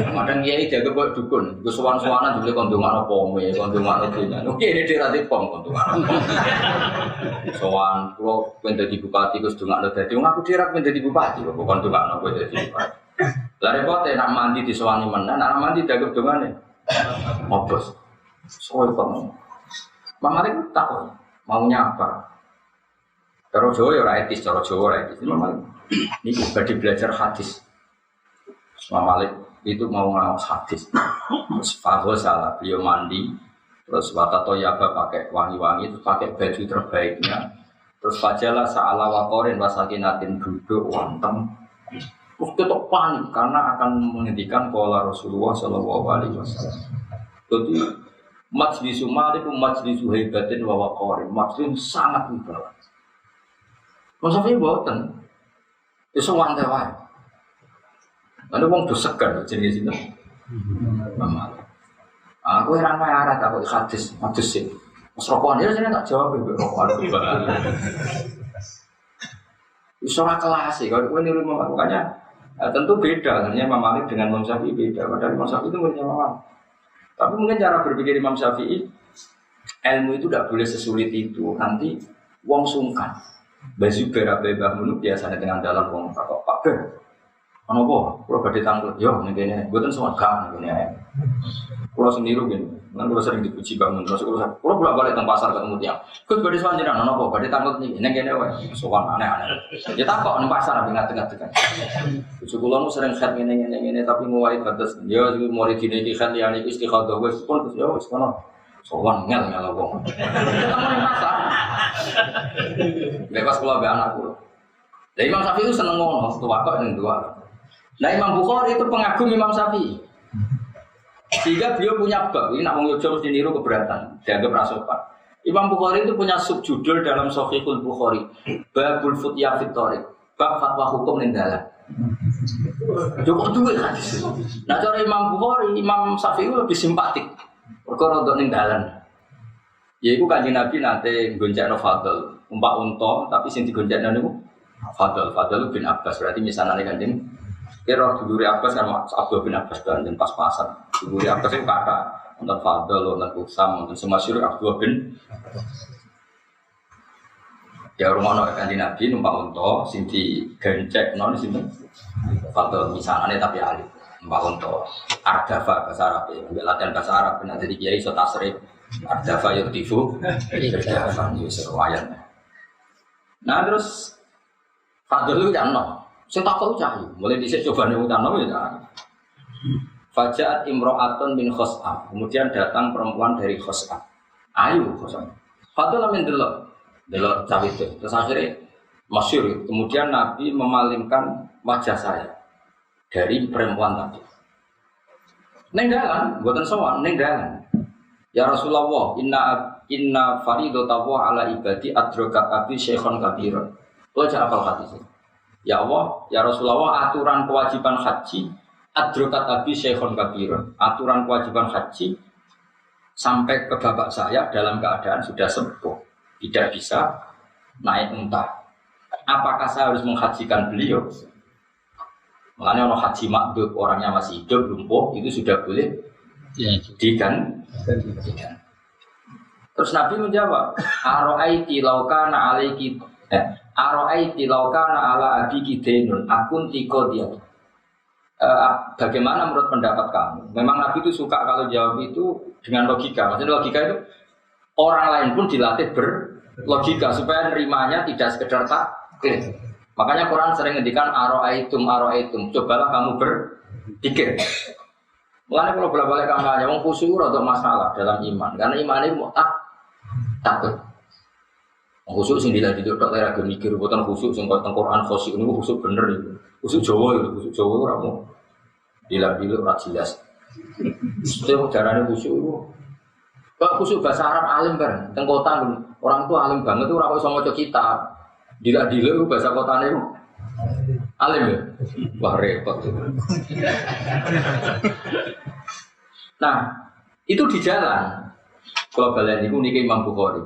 [SPEAKER 1] Kadang kiai jaga buat dukun. Gue sowan-sowanan juga kondongan pome, kondongan dunia. Oke ini dia nanti pom kondongan. Sowan, kalau menjadi bupati gue sedang ada jadi. Aku dirak menjadi bupati, bukan kondongan aku jadi bupati. Lari bote nak mandi di sewani mana, nak mandi jaga dongane. Mobos, soal kamu. Mama itu tahu maunya apa. Cara Jawa ya etis, cara Jawa etis. Mama ini bagi belajar hadis. Mama itu mau ngawas hadis. Terus Fahul salah, beliau mandi. Terus Watato Yaba pakai wangi-wangi, terus pakai baju terbaiknya. Terus Fajalah Sa'ala Wakorin Wasakinatin duduk wantem. Waktu itu panik karena akan menghentikan qala Rasulullah sallallahu alaihi wasallam. Jadi majlisu Malik majlisu hebatin wa waqarin, majlis sangat wibawa. Maksudnya mboten. Iso wante wae. Ana wong do seger jenenge sinten. Mama. Aku ora arah tak hadis sih. Mas rokokan dia tak jawab rokokan. Iso ora kelas sih kalau kowe niru makanya. Tentu beda, artinya Imam Malik dengan Imam Syafi'i beda. Padahal Imam Syafi'i itu punya Imam Malik. Tapi mungkin cara berpikir Imam Syafi'i, ilmu itu tidak boleh sesulit itu. Nanti wong sungkan. Baju berapa menurut biasanya dengan dalam wong takok Pak Ber. Ono apa? Kulo badhe tanglet. Yo ngene, mboten semoga ngene. Kulo sendiri gini. Kan kulo sering dipuji bangun terus kulo bolak-balik teng pasar ketemu tiyang. Gus badhe sowan jenengan ono apa? Badhe tanglet niki. Ning kene wae. Sowan aneh-aneh. Ya takok nang pasar abi ngateng-ngateng. Bojo kulo nu sering khat ngene tapi nguwai batas. Ya murid dine iki khat liyane iki istikhadah wis pun ya wis kono. Sowan ngel wong. Ketemu nang pasar. Lepas kulo be anakku. Lah Imam Syafi'i itu seneng ngono, tuwakok ning dua. Nah Imam Bukhari itu pengagum Imam Syafi'i. Sehingga beliau punya bab, ini nak mengucap mesti niru keberatan, dianggap rasopan. Imam Bukhari itu punya subjudul dalam Sahihul Bukhari, Babul Futya fit Thariq, bab fatwa hukum ning dalan. Cukup duwe hadis. Nah cara Imam Bukhari, Imam Syafi'i lebih simpatik. Perkara untuk ning dalan. Yaiku Kanjeng Nabi nate goncengno Fadl, numpak unta tapi sing digoncengno niku Fadl bin Abbas, berarti misalnya Kanjeng kira dulure Abbas kan Abdul bin Abbas dan pas-pasan. Dulure Abbas itu kata untuk Fadl, untuk Usam, untuk semasyhur Abdul bin ya rumah Kanjeng Nabi numpak unta sing digencekno di sini. Fadl misalnya tapi alif numpak unta. Ardafa bahasa Arab ya, latihan bahasa Arab ben dadi kiai iso tasrif. Ardafa yutifu Ardafa yusir wayat. Nah terus Fadl itu jangan saya takut cahaya, mulai dhisik coba nih utano ya. Fajat imro'atun min khos'ab, kemudian datang perempuan dari khos'ab. Ayo khos'ab. Fadl amin delok cawe itu. Terus akhirnya masyhur. Kemudian Nabi memalingkan wajah saya dari perempuan tadi. Neng dalan, mboten sowan neng dalan. Ya Rasulullah, inna faridotahu ala ibadi adrokat abi syekhon kabiron. Lo aja apal hadis. Ya Allah, ya Rasulullah, aturan kewajiban haji adrokat abi syekhon kabiron. Aturan kewajiban haji sampai ke bapak saya dalam keadaan sudah sepuh, tidak bisa naik unta. Apakah saya harus menghajikan beliau? Makanya orang haji makdud, orangnya masih hidup, lumpuh, itu sudah boleh digantikan. Terus Nabi menjawab, Aro'aiti laukana alaiki Aro'aiti laukana ala abiki denun akun tiko dia. Bagaimana menurut pendapat kamu? Memang Nabi itu suka kalau jawab itu dengan logika. Maksudnya logika itu orang lain pun dilatih berlogika supaya nerimanya tidak sekedar taklid. Makanya Quran sering ngendikan aro'aitum. Cobalah kamu berpikir. Mulanya kalau bolak-balik kampanye, wong khusyuk ora masalah dalam iman. Karena iman itu mau takut. Khusyuk sing dilatih tok ora mikir, boten khusyuk sing kok Quran khusyuk niku khusyuk bener itu. Khusyuk Jawa itu, khusyuk Jawa ora mau dilatih ora jelas. Setiap carane khusyuk itu. Kok khusyuk bahasa Arab alim bareng. Teng kota orang itu alim banget itu ora kok iso maca kitab. Dila-dila itu bahasa kotanya itu alim ya? Wah repot itu. Nah, itu di jalan. Kalau kalian itu niki Imam Bukhari.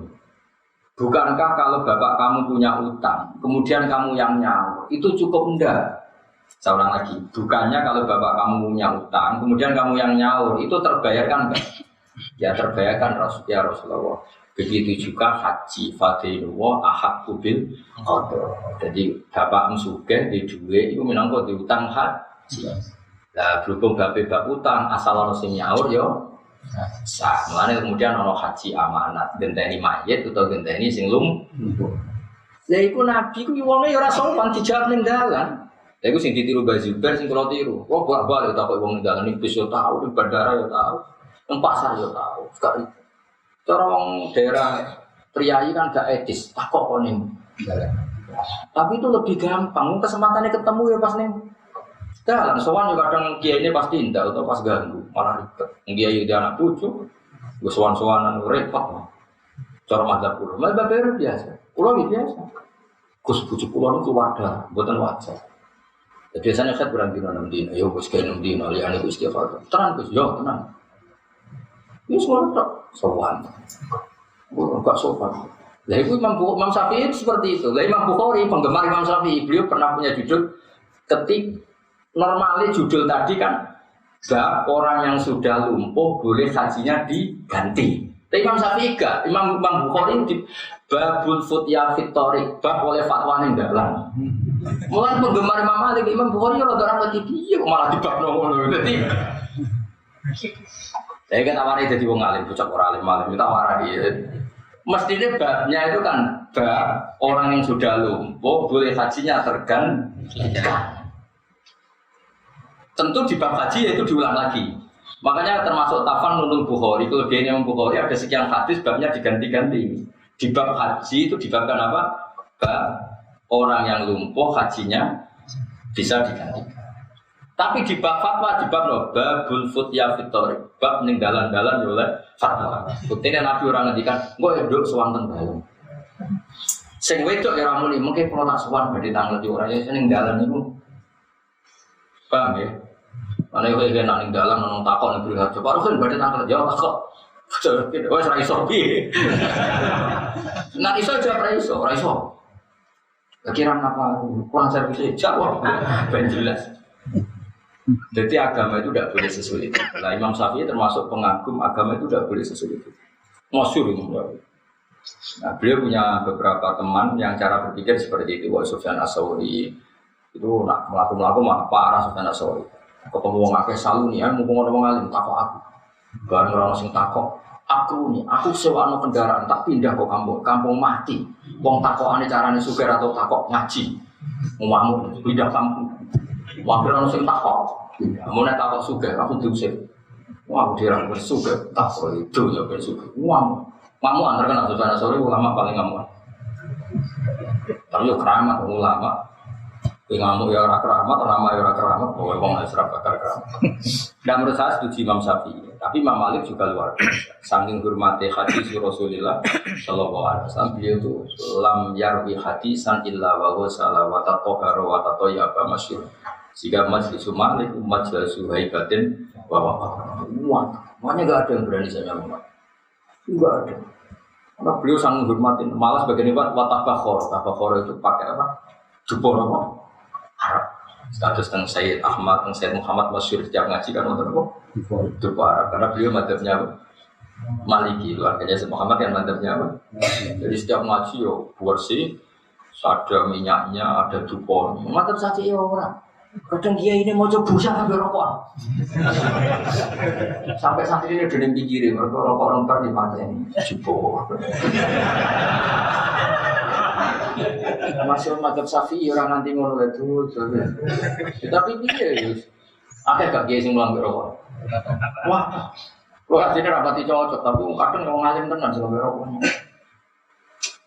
[SPEAKER 1] Bukankah kalau bapak kamu punya utang, kemudian kamu yang nyaur, itu cukup enggak? Saya ulang lagi. Bukannya kalau bapak kamu punya utang, kemudian kamu yang nyaur, itu terbayarkan enggak? Ya terbayarkan ya Rasulullah. Begitu juga haji fadilullah ahad kubil qadar. Jadi bapak sugih di duwe iku minangka diutang haji. Lah berhubung bab utang asal ono sing nyaur yo sah. Mulane kemudian ono haji amanat genteni mayit utawa genteni sing lumpuh. Lah iku nabi ku wonge yo ora sopan dijawab ning dalan. Lah iku sing ditiru Bazubair sing kula tiru. Wah bolak-balik takok wong ning dalan iki bis yo tau, di bandara yo tau, nang pasar yo tau. Sekali orang daerah priayi kan gak etis, takok koning. Tapi itu lebih gampang, kesempatannya ketemu ya pas nih. Dalam sowan juga kadang kiai ini pasti indah atau pas ganggu, malah ribet. Kiai dia anak cucu, gue sowan-sowanan repot. Cara madzhab pulau, madzhab baru biasa, pulau biasa. Kus cucu pulau itu wadah, buatan wajar. Biasanya saya berhenti nanam dina, yo bos kayak nanam dina, lihat itu istighfar. Tenang kus, yo tenang. Ini semua tak sopan, enggak sopan. Lah itu Imam Syafi'i seperti itu. Lah Imam Bukhari penggemar Imam Syafi'i, beliau pernah punya judul normalnya judul tadi kan bab orang yang sudah lumpuh boleh hajinya diganti. Tapi Imam Syafi'i enggak, Imam Bukhari di babul futya fitorik, bab oleh fatwa ning dalan. Mulai penggemar Imam Malik, Imam Bukhari ora ngerti piye malah di bab ngono. Dadi saya kan awalnya jadi wong alim, bocah orang alim, kita warai. Mestinya babnya itu kan bab orang yang sudah lumpuh boleh hajinya tergantikan. Tentu di bab haji itu diulang lagi. Makanya termasuk tafan nunul Bukhari, kelebihannya Imam Bukhari ada sekian hadis babnya diganti-ganti. Di bab haji itu dibabkan apa? Bab orang yang lumpuh hajinya bisa digantikan. Tapi di bab fatwa, di bab no, babul futya fitorik, bab ning dalan-dalan oleh fatwa. Buktinya Nabi orang ngendikan, gue hidup sewanten dalam. Sing wedok ya ramuni, mungkin kalau tak sewan badhe tanglet orang ya ning dalan niku. Paham ya? Mana kowe iki ning dalan nang takon ning Harjo, baru kan badhe tanglet ya takok. Wes ra iso piye. Nek iso aja ra iso, ora iso. Kira apa kurang servis jawab ben jelas. Jadi agama itu tidak boleh sesulit itu. Nah, Imam Syafi'i termasuk pengagum agama itu tidak boleh sesulit itu. Masyhur itu. Nah, beliau punya beberapa teman yang cara berpikir seperti itu. Wah, Sufyan Ats-Tsauri itu nak melaku mah parah Sufyan Ats-Tsauri. Ketemu wong akeh saluni, mumpung ngomong alim takok aku. Bareng ora sing takok, aku sewakno kendaraan tak pindah ke kampung mati. Wong takokane carane sugih atau takok ngaji. Ngomong pindah kampung. Wakil orang sing takok, mau nak takok suka, aku diusir. Wah, dirang bersuka, takok itu ya bersuka. Ngamu antar kan atau sana sore ulama paling ngamu. Tapi yo keramat ulama. Ngamuk ya ora keramat, ramah ya ora keramat, kowe wong asrap bakar keramat. Dan menurut saya setuju Imam Syafi'i, tapi Imam Malik juga luar biasa. Saking hormati hadis Rasulullah sallallahu alaihi wasallam, beliau itu lam yarwi hadisan illa wa huwa salawata tahara wa tatayyaba masyhur. Jika majlis Malik majlis haibatin wa wa. Makanya enggak ada yang berani saya ngomong. Enggak ada. Karena beliau sangat hormatin, malah sebagian ibad tabakhor itu pakai apa? Jubor apa? Arab. Status tentang Sayyid Ahmad, tentang Sayyid Muhammad masyhur setiap ngaji kan untuk apa? Jubor Arab. Karena beliau madzhabnya Maliki, artinya Sayyid Muhammad yang madzhabnya apa? Jadi setiap ngaji yo bersih, ada minyaknya, ada jubor. Madzhab Syafi'i orang. Kadang dia ini mau coba busa ambil rokok. Sampai saat ini udah dipikirin, rokok lempar di pantai ini. Jubor. Masih madzhab Syafi'i orang nanti ngono itu. Tapi piye? Akeh gak kiye sing ngombe rokok. Wah. Lo asline rapati cocok tapi kadang wong alim tenan sing ngombe rokok.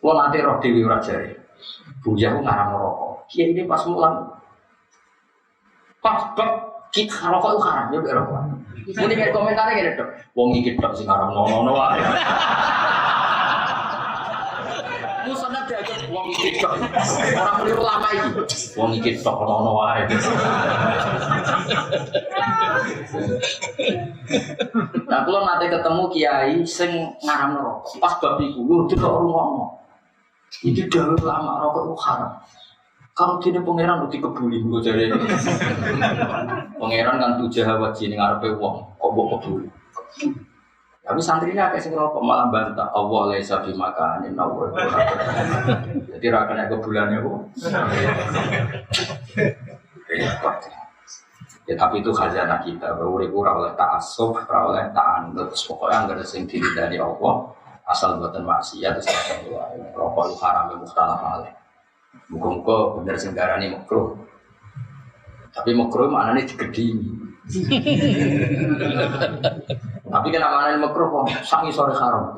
[SPEAKER 1] Lo nanti roh dhewe ora jare. Buyah ku ngaram rokok. Kiye ini pas mulang. Pas kita rokok itu haram ya rokok. Muni kayak komentarnya gini dok. Wong iki tok sing ngaram nono wae. Musana diajak wong iki tok. Ora muni ulama iki. Wong iki tok ono wae. Nah, kalau nanti ketemu kiai sing ngaram rokok, pas bab iku yo delok rumono. Iki dawuh ulama rokok itu haram. Kalau dene pangeran uti kebuli nggo jare. Pangeran kan tujah wajih ning ngarepe wong, kok mbok kebuli. Tapi santrine akeh sing rokok malah bantah Allah laisa bi makanin Allah. Jadi ra kena kebulane kok. Ya tapi itu khazanah kita, urip ora oleh ta'assub, ora oleh ta'anut. Pokoknya anggere sing diridani Allah asal boten maksiat wis rokok lu haram mukhtalaf alaih. Muga-muga bener sing darani makruh. Tapi makruh maknane digedhi. Tapi kan maknane makruh kok sangi sore haram.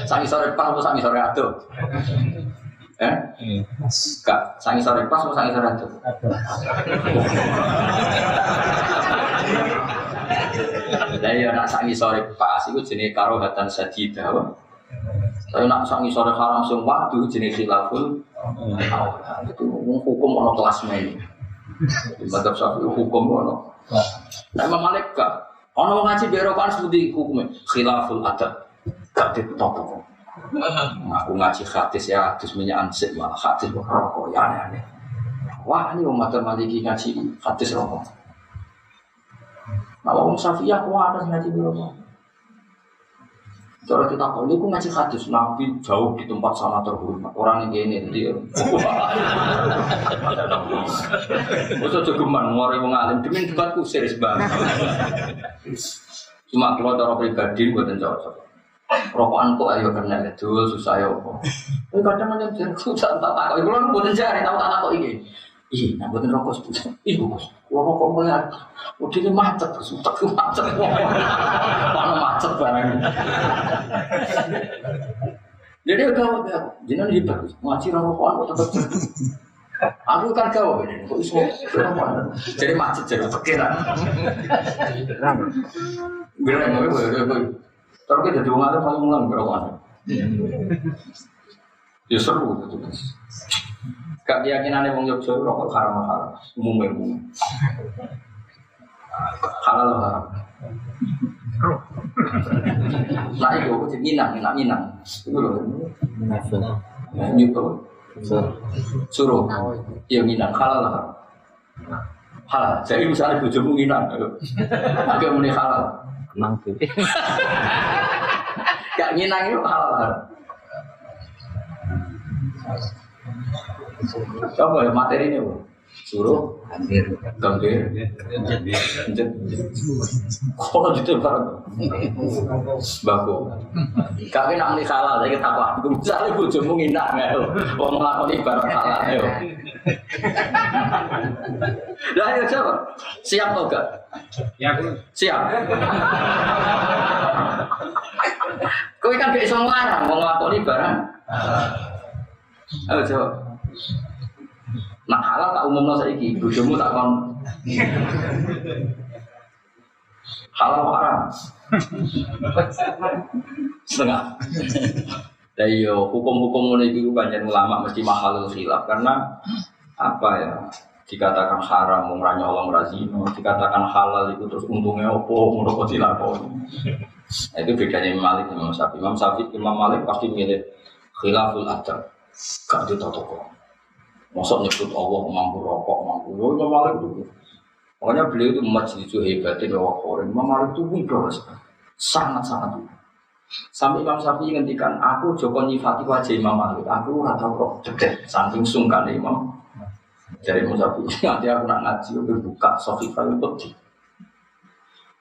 [SPEAKER 1] Sangi sore pas apa sangi sore adoh? Enggak, sangi sore pas apa sangi sore adoh? Lah ya nak sangi sore pas iku jenenge karohatan sadidah. Tapi nak sangi sore haram sing waktu jenenge khilaful itu hukum ono kelas main. Di madzhab Syafi'i hukum ono. Nah, Imam Malik gak ono ngaji di Eropa seperti hukumnya khilaful adab. Gak ditotok. Aku ngaji hadis ya, hadis minyak ansik malah hadis rokok ya aneh-aneh. Wah, ini umat Maliki ngaji hadis rokok. Nah, orang Syafi'i aku ada ngaji di Eropa. Cara kita tahu, ini aku ngaji hadis Nabi jauh di tempat sana terhormat. Orang yang gini dia. Masa jogeman ngore wong alim demi debatku serius banget. Cuma kalau cara pribadi buatan cocok. Rokokan kok ayo kena itu susah ya kok. Tapi kadang ada yang susah tak tahu. Iku kan buatan jari tahu tak tahu ini. Ih, nah buatan rokok sebut. Ih, bos. Rokok melihat. Udah ini macet, sudah macet. Mana macet barang. Jadi udah, jangan hebat. Ngaji rokokan kok tetap. Aku kan kau ini, kok iso rokokan. Jadi macet jadi pikiran. Bilang gue. Terus kita jadi orang paling mulang rokokan. Ya seru gitu. Gak keyakinannya wong Yogyo rokok haram-haram, umumnya. Halal haram. Nah itu aku jadi minang. Itu loh. Nyuruh. Suruh. Iya minang halal haram. Halal. Jadi misalnya bujumu minang. Agak muni halal.
[SPEAKER 2] Nang tuh.
[SPEAKER 1] Gak minang itu halal haram. Coba ya materi ini bu, suruh, gambir, kono gitu barang, baku. Kaki nak nih halal, saya kita apa? Misalnya bujumu nginak nggak, orang melakukan ibarat halal, ayo. Lah ayo coba, siap atau enggak? Siap. Kau kan gak bisa ngelarang, mau ngelakoni barang. Ayo coba. Nak halal tak umumno saiki, bojomu tak kon. Halal haram. Setengah. Lah iya, hukum-hukum ngene iki pancen ulama mesti mahalul khilaf karena apa ya? Dikatakan haram wong ra nyolong ra zina, dikatakan halal itu terus untungnya opo ngono kok dilakoni. Nah, itu bedanya Imam Malik dengan Imam Syafi'i. Imam Syafi'i, Imam Malik pasti milih khilaful adab. Gak ditotoko. Mosok nyebut Allah mampu rokok, mampu. Yo Imam Malik itu. Pokoknya beliau itu majlis itu hebatnya bahwa orang Imam Malik itu wibawa sekali. Sangat-sangat wibawa. Sampai Imam Syafi'i ngendikan aku Joko nyifati wajah Imam Malik. Aku ora tau kok cedek saking sungkan Imam. Dari Imam Syafi'i nanti aku nak ngaji aku buka Sahifah itu.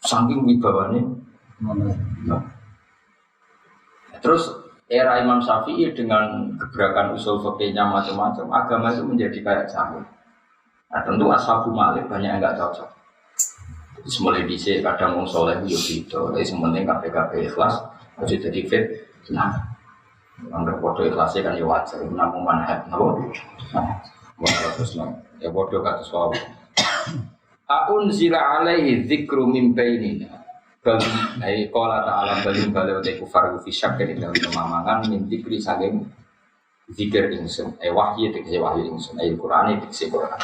[SPEAKER 1] Saking wibawanya. Nah. Terus era Imam Syafi'i dengan gebrakan usul fikihnya macam-macam, agama itu menjadi kayak jamu. Nah, tentu ashabu Malik banyak yang enggak cocok. Mulai dhisik kadang wong saleh yo gitu, tapi sementing kabeh ikhlas, aja jadi fit. Nah, anggap padha ikhlase kan yo wajar, namung manhaj napa? Terus ya padha kados wae. Aun zila alaihi dzikru min bainina. Bagi ai qala ta'ala bali te kufar fi syak dari dalam pemamangan min dzikri saking zikir ingsun wahyu tekse wahyu ingsun Al-Qur'an tekse Qur'an.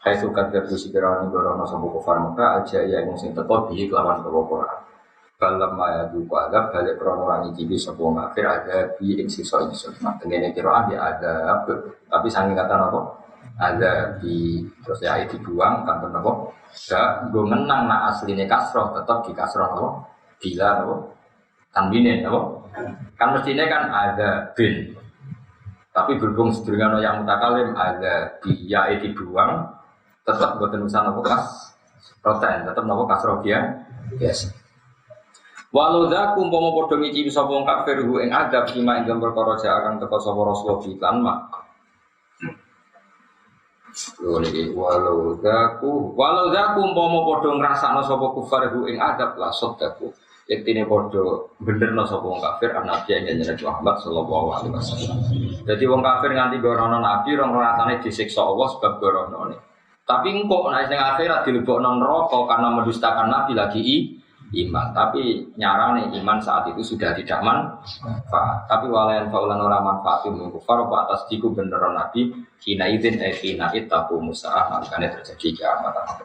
[SPEAKER 1] Hai suka terus sirane gorono sapa kufar maka aja ya sing teko bi kelawan Qur'an. Balam maya duka agak balik krono orang iki sapa kafir ada bi ing sisa ingsun. Nah tengene Qur'an ya ada tapi saking kata apa? Ada di terus ya itu dibuang kantor apa? Gak gue menang nak aslinya kasroh tetap di kasroh apa? Bila apa? Tanwinin apa? Kan mestinya kan ada bin. Tapi berhubung sedurungan yang mutakalim ada dia itu dibuang tetap buat tenusan apa kas protein tetap apa kasroh dia biasa. Walau dah kumpomo podo ngiji bisa wong kafir hu ing adab lima ing gambar koroja akan teko sapa Rasulullah iklan mak. Walau daku umpama padha ngrasakno sapa kufar hu ing adab la sodaku yektine padha benerno sapa wong kafir nabi ing jeneng Muhammad sallallahu alaihi wasallam. Dadi wong kafir nganti gorono nabi rong rasane disiksa Allah sebab goronone. Tapi engko nek sing akhirat dilebokno neraka karena mendustakan nabi lagi iman. Tapi nyarane iman saat itu sudah tidak manfaat. Tapi walayan faulan ora manfaat mung kufar apa atas diku beneran nabi kina idin kina itaku musa'ah makanya terjadi kiamat.